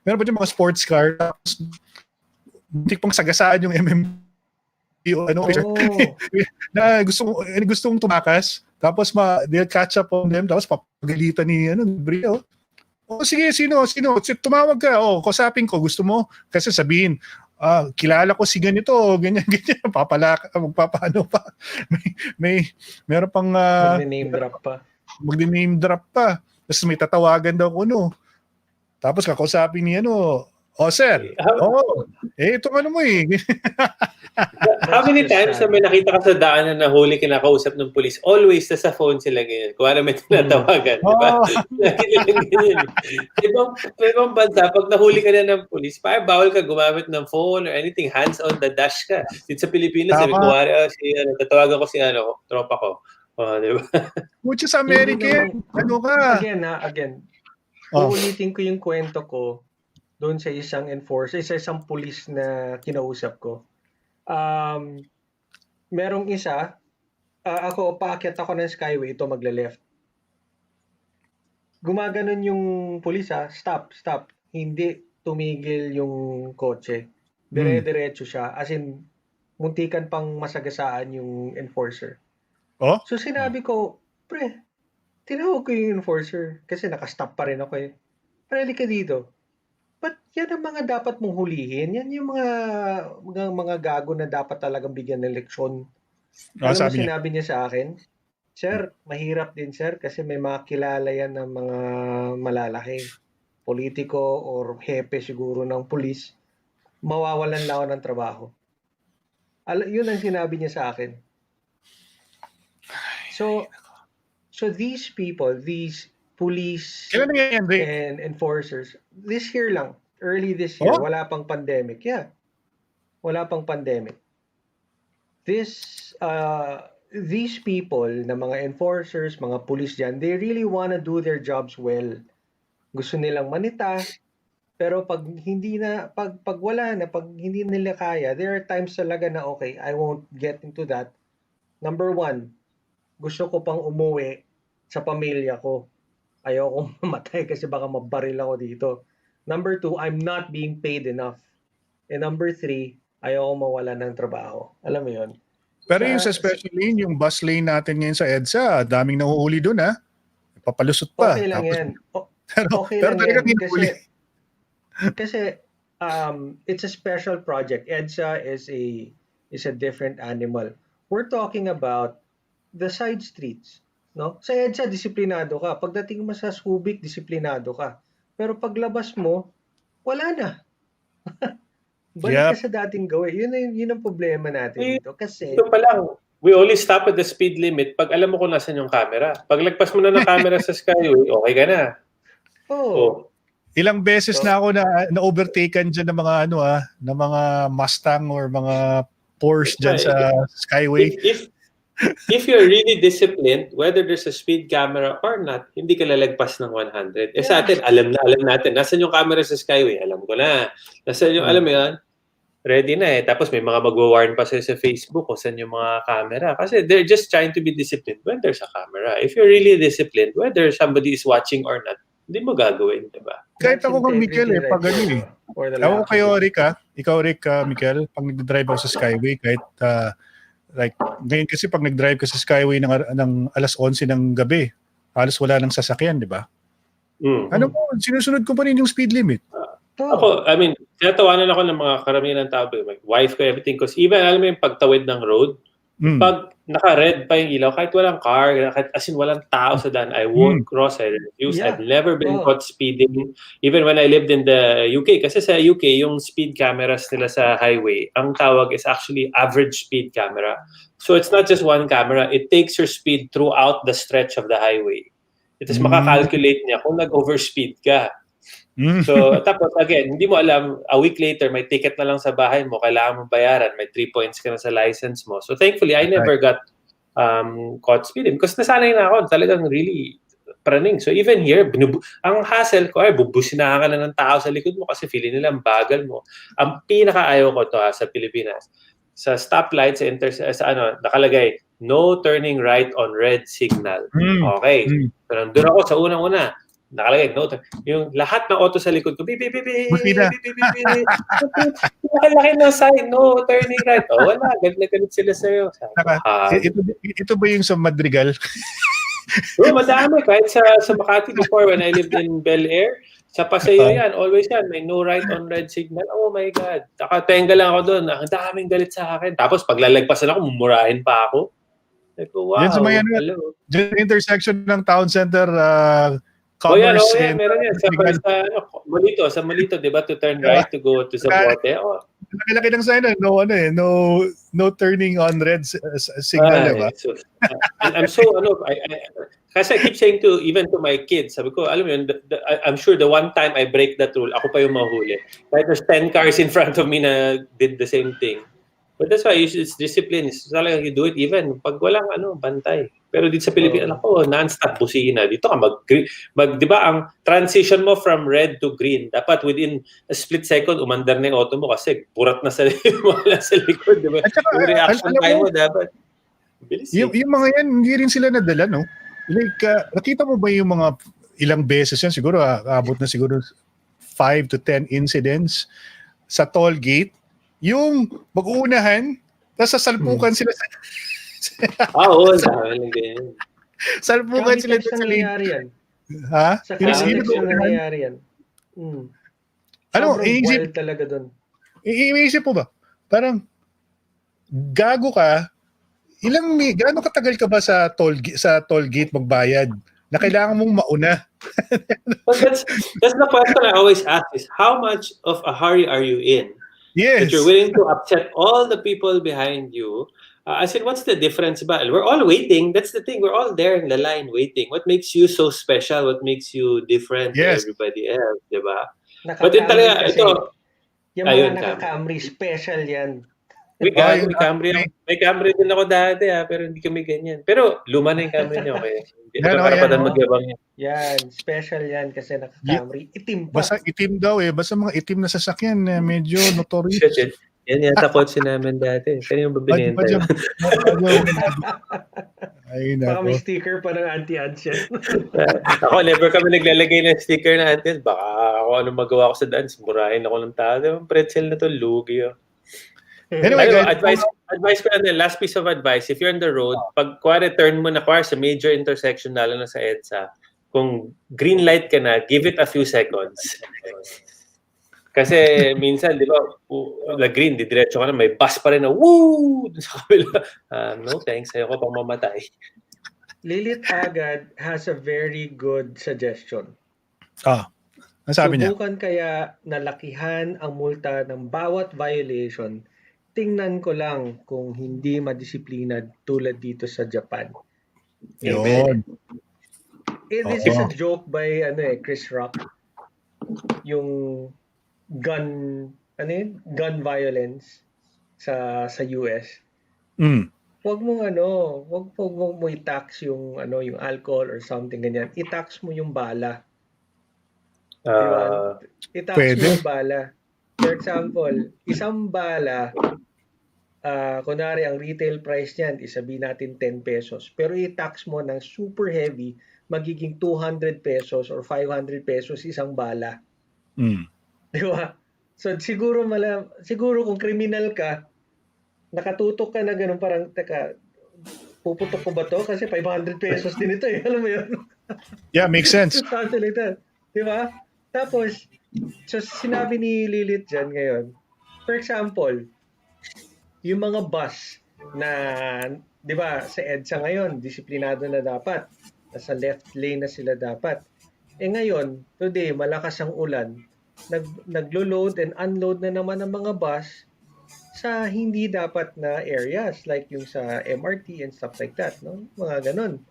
yung mga sports car, tapos muntik pang sagasaan yung na gustong tumakas, tapos they'll catch up on them, tapos papagalitan ni Brio. Sige, sino? Tumawag ka. Kausapin ko. Gusto mo? Kasi sabihin, kilala ko si ganito, ganyan. Magpapaano pa. Meron pang Mag-name drop pa. Tapos may tatawagan daw ko, Tapos kakausapin ni sir. Itong mo eh. How many times na may nakita ka sa daan na nahuli kinakausap ng police? Always nasa phone sila ngayon. Kung ano may tinatawagan, di ba? Ganyan. Ibang bansa, pag nahuli ka na ng police, parang bawal ka gumamit ng phone or anything, hands on the dash ka. Dito sa Pilipinas, sabi ko, tatawagan ko si tropa ko. Di ba? Mucho sa America, Again, uulitin ko yung kwento ko doon sa isang enforcer, sa isang police na kinausap ko. Merong isa, paakyat ako ng Skyway, ito magle-left. Gumaganon yung police, stop. Hindi tumigil yung kotse. Dire-diretso siya, as in, muntikan pang masagasaan yung enforcer. So sinabi ko, pre, tinawag ko yung enforcer kasi nakastop pa rin ako eh. Pre, halika dito. But yan ang mga dapat mong hulihin. Yan yung mga gago na dapat talagang bigyan ng leksyon. Alam mo, sinabi niya sa akin, sir, mahirap din sir kasi may mga kilala yan ng mga malalaki. Politiko or hepe siguro ng pulis. Mawawalan lang ako ng trabaho. Yun ang sinabi niya sa akin. So these people, these police and enforcers, this year lang, early this year, wala pang pandemic. Yeah. Wala pang pandemic. These people na mga enforcers, mga police dyan, they really wanna do their jobs well. gusto nilang manita, pero pag wala na, pag hindi nila kaya, there are times talaga na okay, I won't get into that. Number one, gusto ko pang umuwi sa pamilya ko. Ayokong mamatay kasi baka mabaril ako dito. Number two, I'm not being paid enough. And number three, ayoko mawala ng trabaho. Alam mo yun? Pero yung sa special lane, yung bus lane natin ngayon sa EDSA, daming nahuhuli doon ha. Papalusot pa. Okay lang Tapos, yan. Okay pero lang talagang yan. hinuli. Kasi it's a special project. EDSA is a different animal. We're talking about the side streets. No? Sa EDSA, disiplinado ka. Pagdating mo sa Subic, disiplinado ka. Pero paglabas mo, wala na. Balik ka sa dating gawin. Yun ang problema natin dito. Kasi, ito pa lang, we only stop at the speed limit pag alam mo kung nasan yung camera. Pag lagpas mo na ng camera sa Skyway, okay ka na. oh. Ilang beses na ako na overtaken dyan ng mga ng mga Mustang or mga Porsche dyan sa Skyway. If you're really disciplined, whether there's a speed camera or not, hindi ka lalagpas ng 100. Sa atin, alam natin. Nasaan yung camera sa Skyway? Alam ko na. Nasaan yung, alam mo yan? Ready na eh. Tapos may mga magwa-warn pa sa Facebook kung saan yung mga camera. Kasi they're just trying to be disciplined when there's a camera. If you're really disciplined, whether somebody is watching or not, hindi mo gagawin, diba? Kahit ako kang Mikel pag ako kayo, Rick ikaw Rick, Mikel, pag nag-drive ako sa Skyway, kahit like, ngayon kasi pag nag-drive ka sa Skyway ng alas 11 ng gabi, halos wala nang sasakyan, di ba? Ano mo, sinusunod ko pa rin yung speed limit. Ako, I mean, tinatawanan ako ng mga karamihan ng tao, my wife ko, everything, because even, alam mo yung pagtawid ng road, pag naka-red pa yung ilaw, kahit walang car, as in walang tao sa daan, I won't cross, I refuse. I've never been caught speeding, even when I lived in the UK. Kasi sa UK, yung speed cameras nila sa highway, ang tawag is actually average speed camera. So it's not just one camera, it takes your speed throughout the stretch of the highway. It is makakalculate niya kung nag-overspeed ka. So, tapos again, hindi mo alam, a week later, may ticket na lang sa bahay mo, kailangan mong bayaran, may 3 points ka na sa license mo. So, thankfully, I never got caught speeding because nasanay na ako, talagang really praning. So, even here, ang hassle ko ay bubusinahan ka na ng tao sa likod mo kasi feeling nila ang bagal mo. Ang pinakaayaw ko to sa Pilipinas, sa stoplight, nakalagay, no turning right on red signal. Okay. So, nandun ako sa unang-una. Nakalagay, no? Yung lahat ng auto sa likod ko, beep, beep, beep, beep, beep, beep, beep, beep. Laki ng sign, no, turning right. Wala, galit sila sa'yo. Ito ba yung sa Madrigal? Madami. Kahit sa Makati before, when I lived in Bel Air, sa Paseo yan, always yan, may no right on red signal. Oh my God. Nakatenga lang ako doon. Ang daming galit sa akin. Tapos paglalagpasan ako, mumurahin pa ako. Like, wow. Yan sa may intersection ng Town Center, Commerce meron yan. Sa Malito, di ba, to turn right to go to Zapote. Laki-laki ng sign no turning on red signal, di ba? So, I'm so, kasi I keep saying even to my kids, sabi ko, alam mo yun, I'm sure the one time I break that rule, ako pa yung mahuli. Like there's 10 cars in front of me na did the same thing. But that's why it's discipline. It's talaga you do it even pag walang bantay. Pero dito sa Pilipinas, non-stop busina. Dito ka di ba ang transition mo from red to green, dapat within a split second umandar na yung auto mo kasi burat na sa likod, di ba? Yung reaction time mo dapat bilis. Yung mga yan, hindi rin sila nadala, no? Like, nakita mo ba yung mga ilang beses yan? Siguro, abot na siguro 5 to 10 incidents sa toll gate. Yung mag-uunahan, tapos sasalpukan sila sa... Salpukan sila sa lane. Ha? Sa context yung nangyayari yan. Wild talaga doon. Iisip mo ba? Parang, gago ka, gaano katagal ka ba sa toll gate magbayad na kailangan mong mauna? That's the question I always ask is, how much of a hurry are you in? Yes. That you're willing to upset all the people behind you. I said, what's the difference? We're all waiting. That's the thing. We're all there in the line waiting. What makes you so special? What makes you different to everybody else? Diba? But talaga, ito, yung mga naka-Camry, special yan. May Camry, may Camry din ako dati pero hindi kami ganyan. Pero luma na yung Camry niyo, kaya hindi Yan, ko karapatan yan, magyabang yan. Yan, special yan kasi naka-Camry. Itim pa. Basta itim daw basta mga itim na sasakyan medyo notorious. Shit, yan yata kotse namin dati. Kanino ba binenta yun? Ay, Baka may nako. sticker pa ng anti-ads yan. Ako, never kami naglalagay ng sticker na antes. Baka ako anong magawa ko sa daan. Murahin ako ng tao. Pretzel na to, lugi. Anyway, guys, advice ko na, last piece of advice, if you're on the road, pag turn mo na sa major intersection, lalo na sa EDSA, kung green light ka na, give it a few seconds. Kasi minsan, di ba, green, didiretso ka na, may bus pa rin na, woo! Dun sa kabila. No, thanks. Ayoko pang mamatay. Lilith Agad has a very good suggestion. Ang sabi niya? Subukan kaya nalakihan ang multa ng bawat violation. Tingnan ko lang kung hindi madisiplina tulad dito sa Japan. Yun. This is a joke by Chris Rock. Yung gun violence sa US. Wag mong i-tax yung alcohol or something ganyan. I-tax mo yung bala. Diba? I-tax mo yung bala. For example, isang bala, kunwari ang retail price niyan, isabihin natin 10 pesos. Pero i-tax mo ng super heavy, magiging 200 pesos or 500 pesos isang bala. Di ba? So siguro kung criminal ka, nakatutok ka na ganun, parang, teka, puputok ko ba to? Kasi 500 pesos din ito eh. Alam mo yun? Yeah, makes sense. Something like that. Di ba? Tapos, so sinabi ni Lilith dyan ngayon, for example, yung mga bus na, di ba, sa EDSA ngayon, disiplinado na dapat. Nasa left lane na sila dapat. Ngayon, today, malakas ang ulan. Naglo-load and unload na naman ang mga bus sa hindi dapat na areas like yung sa MRT and stuff like that, no? Mga ganun.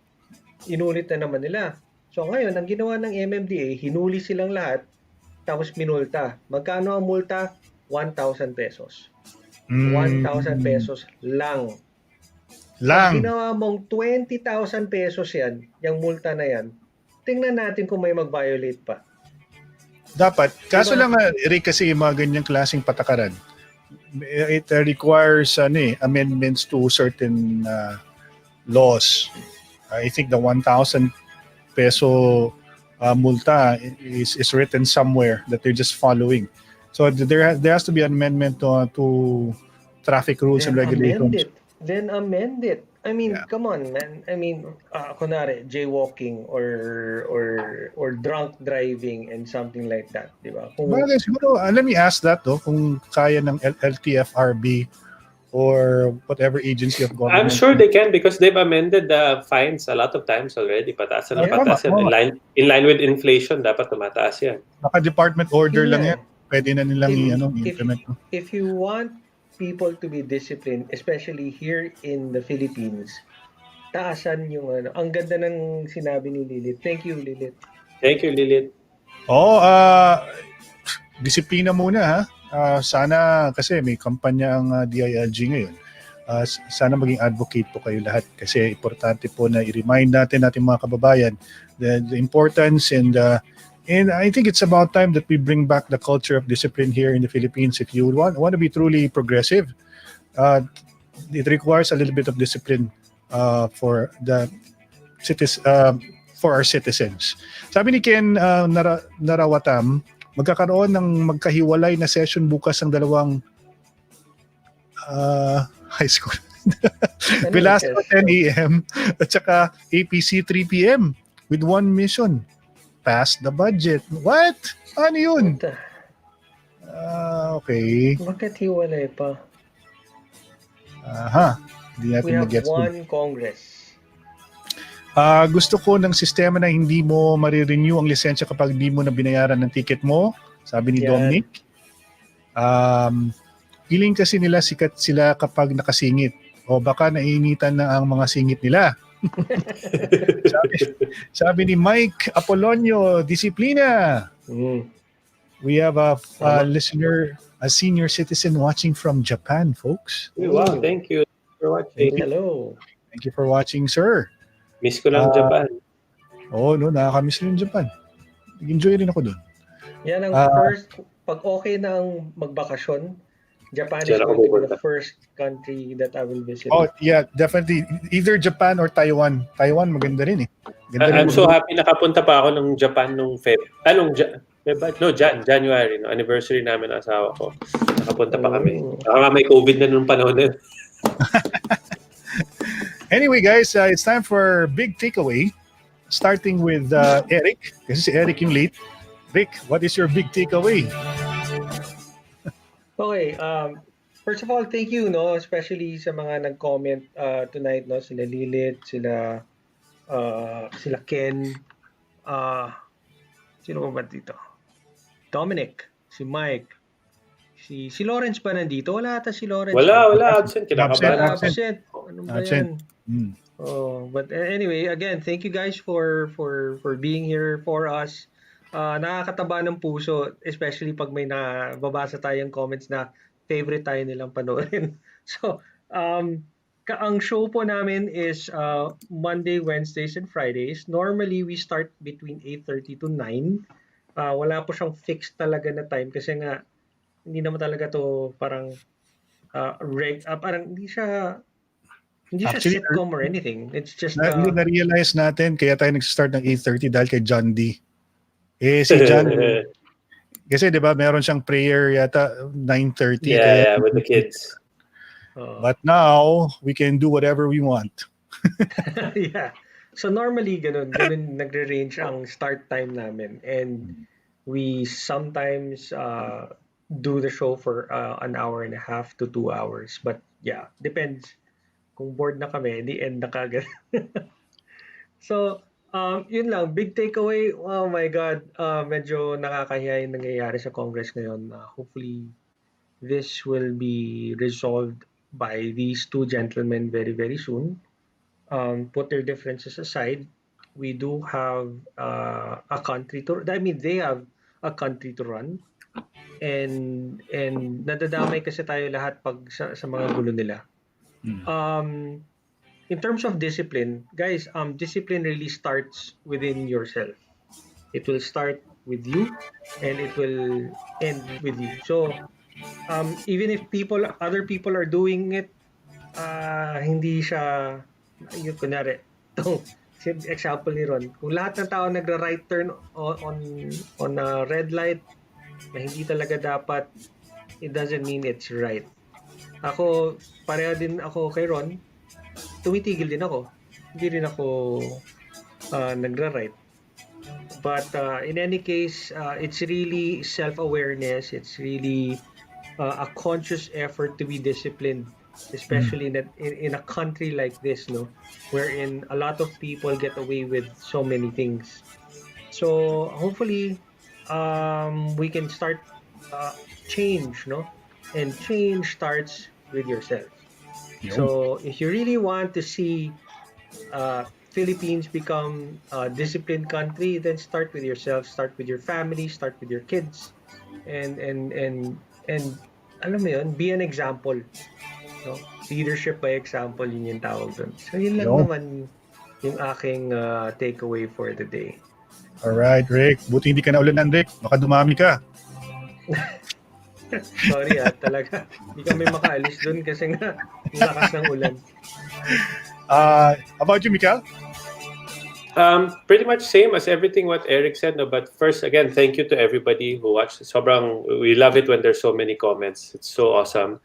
Inulit na naman nila. So ngayon, ang ginawa ng MMDA, hinuli silang lahat tapos minulta. Magkano ang multa? 1,000 pesos. 1,000 pesos lang. Pag ginawa mong 20,000 pesos yan, yung multa na yan, tingnan natin kung may mag-violate pa. Dapat. Kaso lang, Rick, kasi yung mga ganyang klaseng patakaran, it requires amendments to certain laws. I think the 1,000 peso multa is written somewhere that they're just following. So there has to be an amendment to traffic rules and regulations. Then amend it. I mean, come on, man. I mean, kunwari, jaywalking or drunk driving and something like that, di ba? Siguro, let me ask that, kung kaya ng LTFRB or whatever agency of government. I'm sure they can because they've amended the fines a lot of times already. Pataas na pataas yan. In line with inflation, dapat tumataas yan. Naka-department order lang yan. Pwede na nilang i-implement. If you want people to be disciplined, especially here in the Philippines, taasan yung ang ganda ng sinabi ni Lilith. Thank you, Lilith. Thank you, Lilith. Disiplina muna, ha? Sana, kasi may kampanya ang DILG ngayon. Sana maging advocate po kayo lahat kasi importante po na i-remind natin mga kababayan the importance and I think it's about time that we bring back the culture of discipline here in the Philippines. If you want to be truly progressive, it requires a little bit of discipline for our citizens. Sabi ni Ken Narawatam, magkakaroon ng magkahiwalay na session bukas ng dalawang high school. Velasco 10 a.m. at saka APC 3 p.m. with one mission. Pass the budget. What? Ano yun? Okay. Bakit hiwalay pa? Hindi natin We have mag-gets one Congress. Gusto ko ng sistema na hindi mo marirenew ang lisensya kapag hindi mo na binayaran ng ticket mo. Sabi ni Dominic. Feeling kasi nila sikat sila kapag nakasingit. O baka nainitan na ang mga singit nila. sabi ni Mike Apolonio, disiplina. We have a listener, a senior citizen watching from Japan, folks. Wow, thank you for watching. Hello. Thank you for watching, sir. Miss ko lang Japan. No, nakakamiss rin Japan. Enjoy rin ako dun. Yan ang first, pag okay na ang magbakasyon, Japan is Diyan ako going to be pupunta. the first country that I will visit. Oh, yeah, definitely. Either Japan or Taiwan. Taiwan, maganda rin eh. Ganda rin I'm so happy nakapunta pa ako ng Japan nung January, no? Anniversary namin ng asawa ko. Nakapunta pa kami. Baka may COVID na nung panahon na yun. Anyway, guys, it's time for big takeaway. Starting with Eric. Kasi si Eric yung late. Rick, what is your big takeaway? Okay, first of all, thank you, no, especially sa mga nag-comment tonight, no, sila Lilith, sila Ken, sino ba dito? Dominic, si Mike, si Lawrence ba nandito? Wala ata si Lawrence. Wala, absent. Kinakabahan. Absent. Ano ba yan? But anyway, again, thank you guys for being here for us. Nakakataba ng puso, especially pag may nababasa tayong comments na favorite tayo nilang panoorin. So, ang show po namin is Monday, Wednesdays, and Fridays. Normally, we start between 8:30 to 9. Wala po siyang fixed talaga na time kasi nga hindi naman talaga to parang parang hindi siya Actually, sitcom or anything. It's just na-realize natin kaya tayo nag-start ng 8:30 dahil kay John D. Si John kasi 'di ba meron siyang prayer yata 9:30 Yeah, with the kids. But now we can do whatever we want. Yeah. So normally ganun nagre-range ang start time namin, and we sometimes do the show for an hour and a half to 2 hours. But yeah, depends. Kung bored na kami, the end na kagad. So, yun lang. Big takeaway. Oh my God. Medyo nakakahiya yung nangyayari sa Congress ngayon. Hopefully, this will be resolved by these two gentlemen very, very soon. Put their differences aside. We do have a country to... they have a country to run. And nadadamay kasi tayo lahat pag sa mga gulo nila. In terms of discipline, guys, discipline really starts within yourself. It will start with you, and it will end with you. So, even if other people are doing it, hindi siya, yung kunyari, itong example ni Ron, kung lahat ng tao nagra-right turn on a red light, na hindi talaga dapat, it doesn't mean it's right. Ako, pareha din ako kay Ron, tumitigil din ako. Hindi rin ako nagra-right. But in any case, it's really self-awareness. It's really a conscious effort to be disciplined, especially in a country like this, no, wherein a lot of people get away with so many things. So hopefully, we can start change, no, and change starts with yourself. So if you really want to see Philippines become a disciplined country, then start with yourself, start with your family, start with your kids, and alam mo yun, be an example. No? Leadership by example, yun yung tawag dun. So yun lang naman yung aking takeaway for the day. Alright, Rick. Buti hindi ka na ulanan, Rick. Baka dumami ka. Sorry talaga. Hindi kami makaalis dun kasi nga lakas ng ulan. About you, Mikael? Pretty much same as everything what Eric said. No? But first, again, thank you to everybody who watched. We love it when there's so many comments. It's so awesome.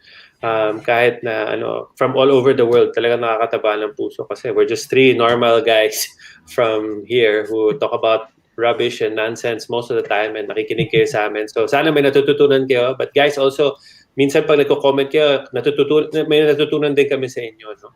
Kahit na from all over the world, talaga nakakataba ng puso kasi we're just three normal guys from here who talk about rubbish and nonsense most of the time, and nakikinig kayo sa amin. So sana may natututunan kayo. But guys, also, minsan pag nagko-comment kayo, may natutunan din kami sa inyo. No?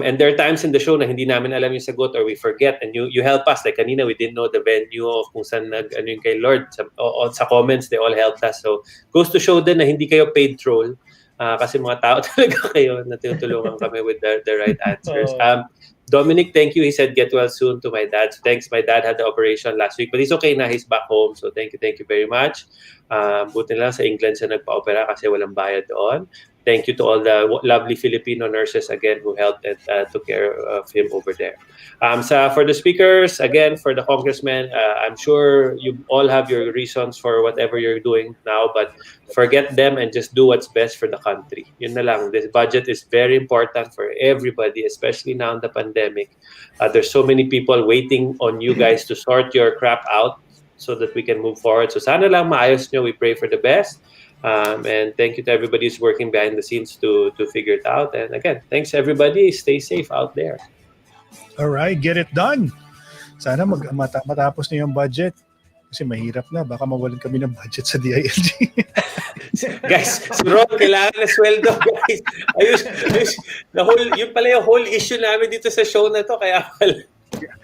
And there are times in the show na hindi namin alam yung sagot or we forget, and you help us. Like kanina, we didn't know the venue of kung saan ano yung kay Lord. Sa comments, they all helped us. So goes to show din na hindi kayo paid troll. kasi mga tao talaga kayo na tinutulungan kami with the right answers. Oh. Dominic, thank you. He said get well soon to my dad. So thanks. My dad had the operation last week, but he's okay na. He's back home. So thank you very much. Buti lang sa England siya nagpa-opera kasi walang bayad doon. Thank you to all the lovely Filipino nurses again who helped and took care of him over there. For the speakers, again, for the congressmen, I'm sure you all have your reasons for whatever you're doing now, but forget them and just do what's best for the country. Yun na lang. This budget is very important for everybody, especially now in the pandemic. There's so many people waiting on you guys to sort your crap out so that we can move forward. So sana lang maayos nyo. We pray for the best. And thank you to everybody who's working behind the scenes to figure it out. And again, thanks everybody. Stay safe out there. All right, get it done. Sana matapos na yung budget. Kasi mahirap na. Baka mawalan kami ng budget sa DILG. Guys, si Ron, kailangan na sweldo, guys. Ayos. Yun pala yung whole issue namin dito sa show na to. Kaya pala.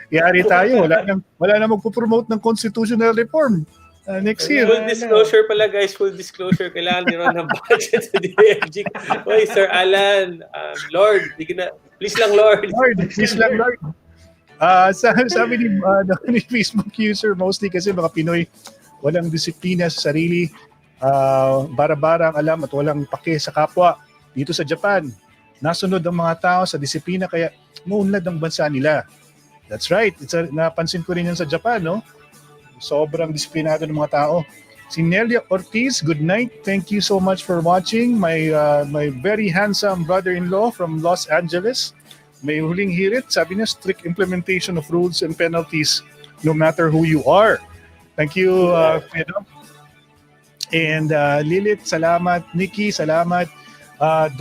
Yari tayo. Wala na magpo-promote ng constitutional reform. Next year. Full disclosure pala, guys. Full disclosure. Kailangan nyo ng budget sa DILG. Oy, Sir Alan. Lord, please lang, Lord. Please lang, Lord. Sabi ni Facebook user, mostly kasi mga Pinoy, walang disiplina sa sarili, bara-bara ang alam at walang pake sa kapwa. Dito sa Japan, nasunod ang mga tao sa disiplina kaya maunlad ang bansa nila. That's right. Napansin ko rin yan sa Japan, no? Sobrang disiplinado ng mga tao. Si Nelia Ortiz, good night. Thank you so much for watching. My very handsome brother-in-law from Los Angeles. May huling hirit. Sabi niya, strict implementation of rules and penalties no matter who you are. Thank you, Pedro. And Lilith, salamat. Nikki, salamat.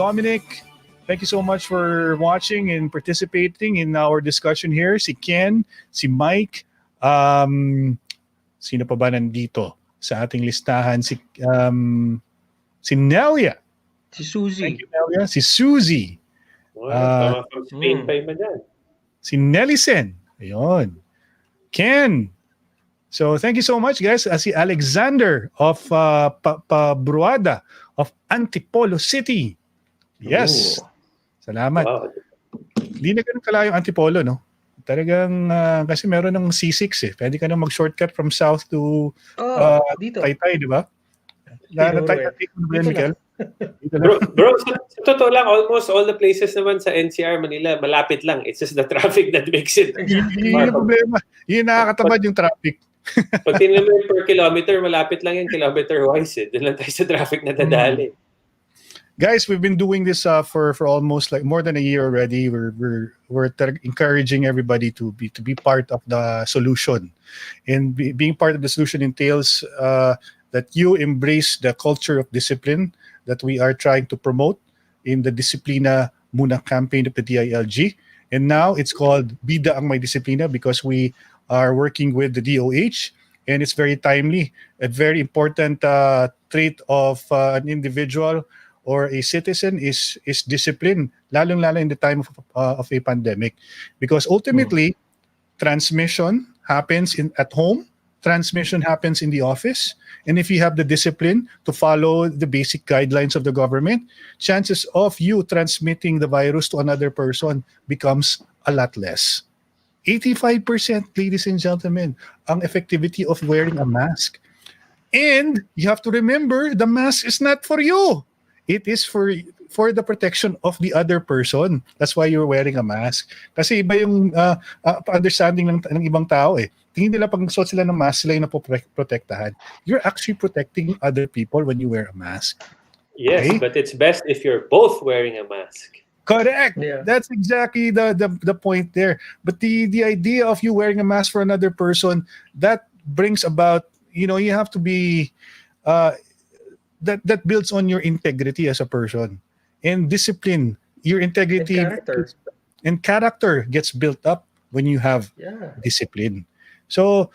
Dominic, thank you so much for watching and participating in our discussion here. Si Ken, si Mike, sino pa ba nandito sa ating listahan? Si Nelia. Si Suzy. Thank you, Nelia. Si Suzy. From Spain pa yun dyan. Si Nellison. Ayun. Ken. So thank you so much, guys. Si Alexander of Bruada of Antipolo City. Yes. Ooh. Salamat. Wow. Hindi na ganun kalayo ang Antipolo, no? Talagang kasi meron ng C6 eh. Pwede ka na mag-shortcut from south to dito. Taytay, di ba? Taytay mo ba yan, Miguel? Bro, sa totoo lang, almost all the places naman sa NCR Manila, malapit lang. It's just the traffic that makes it. Yun yung problema. Yun nakakatamad yung traffic. Pag tinignan mo per kilometer, malapit lang yung kilometer-wise. Doon lang tayo sa traffic na dadali. Guys, we've been doing this for almost like more than a year already. We're encouraging everybody to be part of the solution, and being part of the solution entails that you embrace the culture of discipline that we are trying to promote in the Disiplina Muna campaign of the DILG. And now it's called Bida ang May Disiplina because we are working with the DOH, and it's very timely. A very important trait of an individual or a citizen is discipline, lalong-lalo in the time of a pandemic. Because ultimately, transmission happens at home, transmission happens in the office, and if you have the discipline to follow the basic guidelines of the government, chances of you transmitting the virus to another person becomes a lot less. 85%, ladies and gentlemen, ang effectivity of wearing a mask. And you have to remember, the mask is not for you. It is for the protection of the other person. That's why you're wearing a mask. Kasi iba yung understanding ng ibang tao eh. Tingin nila pag nagsuot sila ng mask, sila yung napoprotektahan. You're actually protecting other people when you wear a mask. Yes, okay? But it's best if you're both wearing a mask. Correct. Yeah. That's exactly the point there. But the idea of you wearing a mask for another person, that brings about, you have to be that builds on your integrity as a person. And discipline, your integrity and character gets built up when you have discipline. So,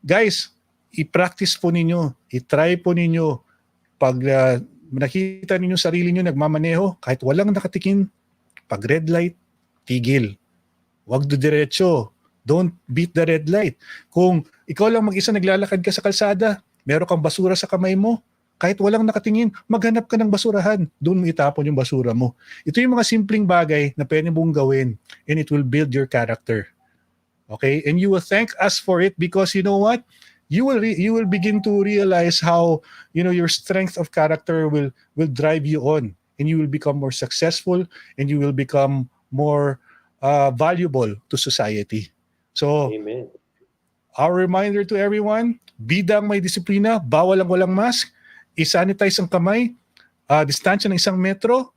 guys, i-practice po ninyo, i-try po ninyo pag nakita ninyo sarili nyo nagmamaneho, kahit walang nakatikim, pag red light, tigil. Huwag diretso. Don't beat the red light. Kung ikaw lang mag-isa naglalakad ka sa kalsada, meron kang basura sa kamay mo, kahit walang nakatingin, maghanap ka ng basurahan. Doon mo itapon yung basura mo. Ito yung mga simpleng bagay na pwede mong gawin and it will build your character. Okay? And you will thank us for it because you know what? You will begin to realize how your strength of character will drive you on, and you will become more successful, and you will become more valuable to society. So, Amen. our reminder to everyone, bidang may disiplina, bawal ang walang mask, i-sanitize ang kamay, distansya ng 1 metro,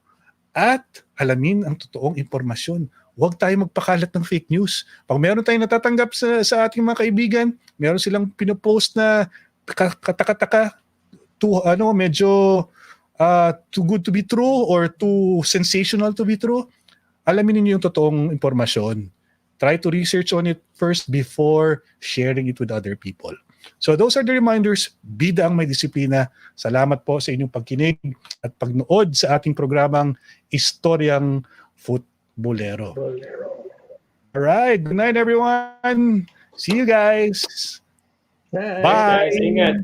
at alamin ang totoong impormasyon. Huwag tayo magpakalat ng fake news. Pag meron tayong natatanggap sa ating mga kaibigan, meron silang pinopost na kataka-taka, medyo too good to be true or too sensational to be true, alamin niyo yung totoong impormasyon. Try to research on it first before sharing it with other people. So those are the reminders. Bida ang may disiplina. Salamat po sa inyong pagkinig at pagnood sa ating programang Istoryang Futbolero. Alright, good night everyone. See you guys. Bye. Bye. Guys, ingat.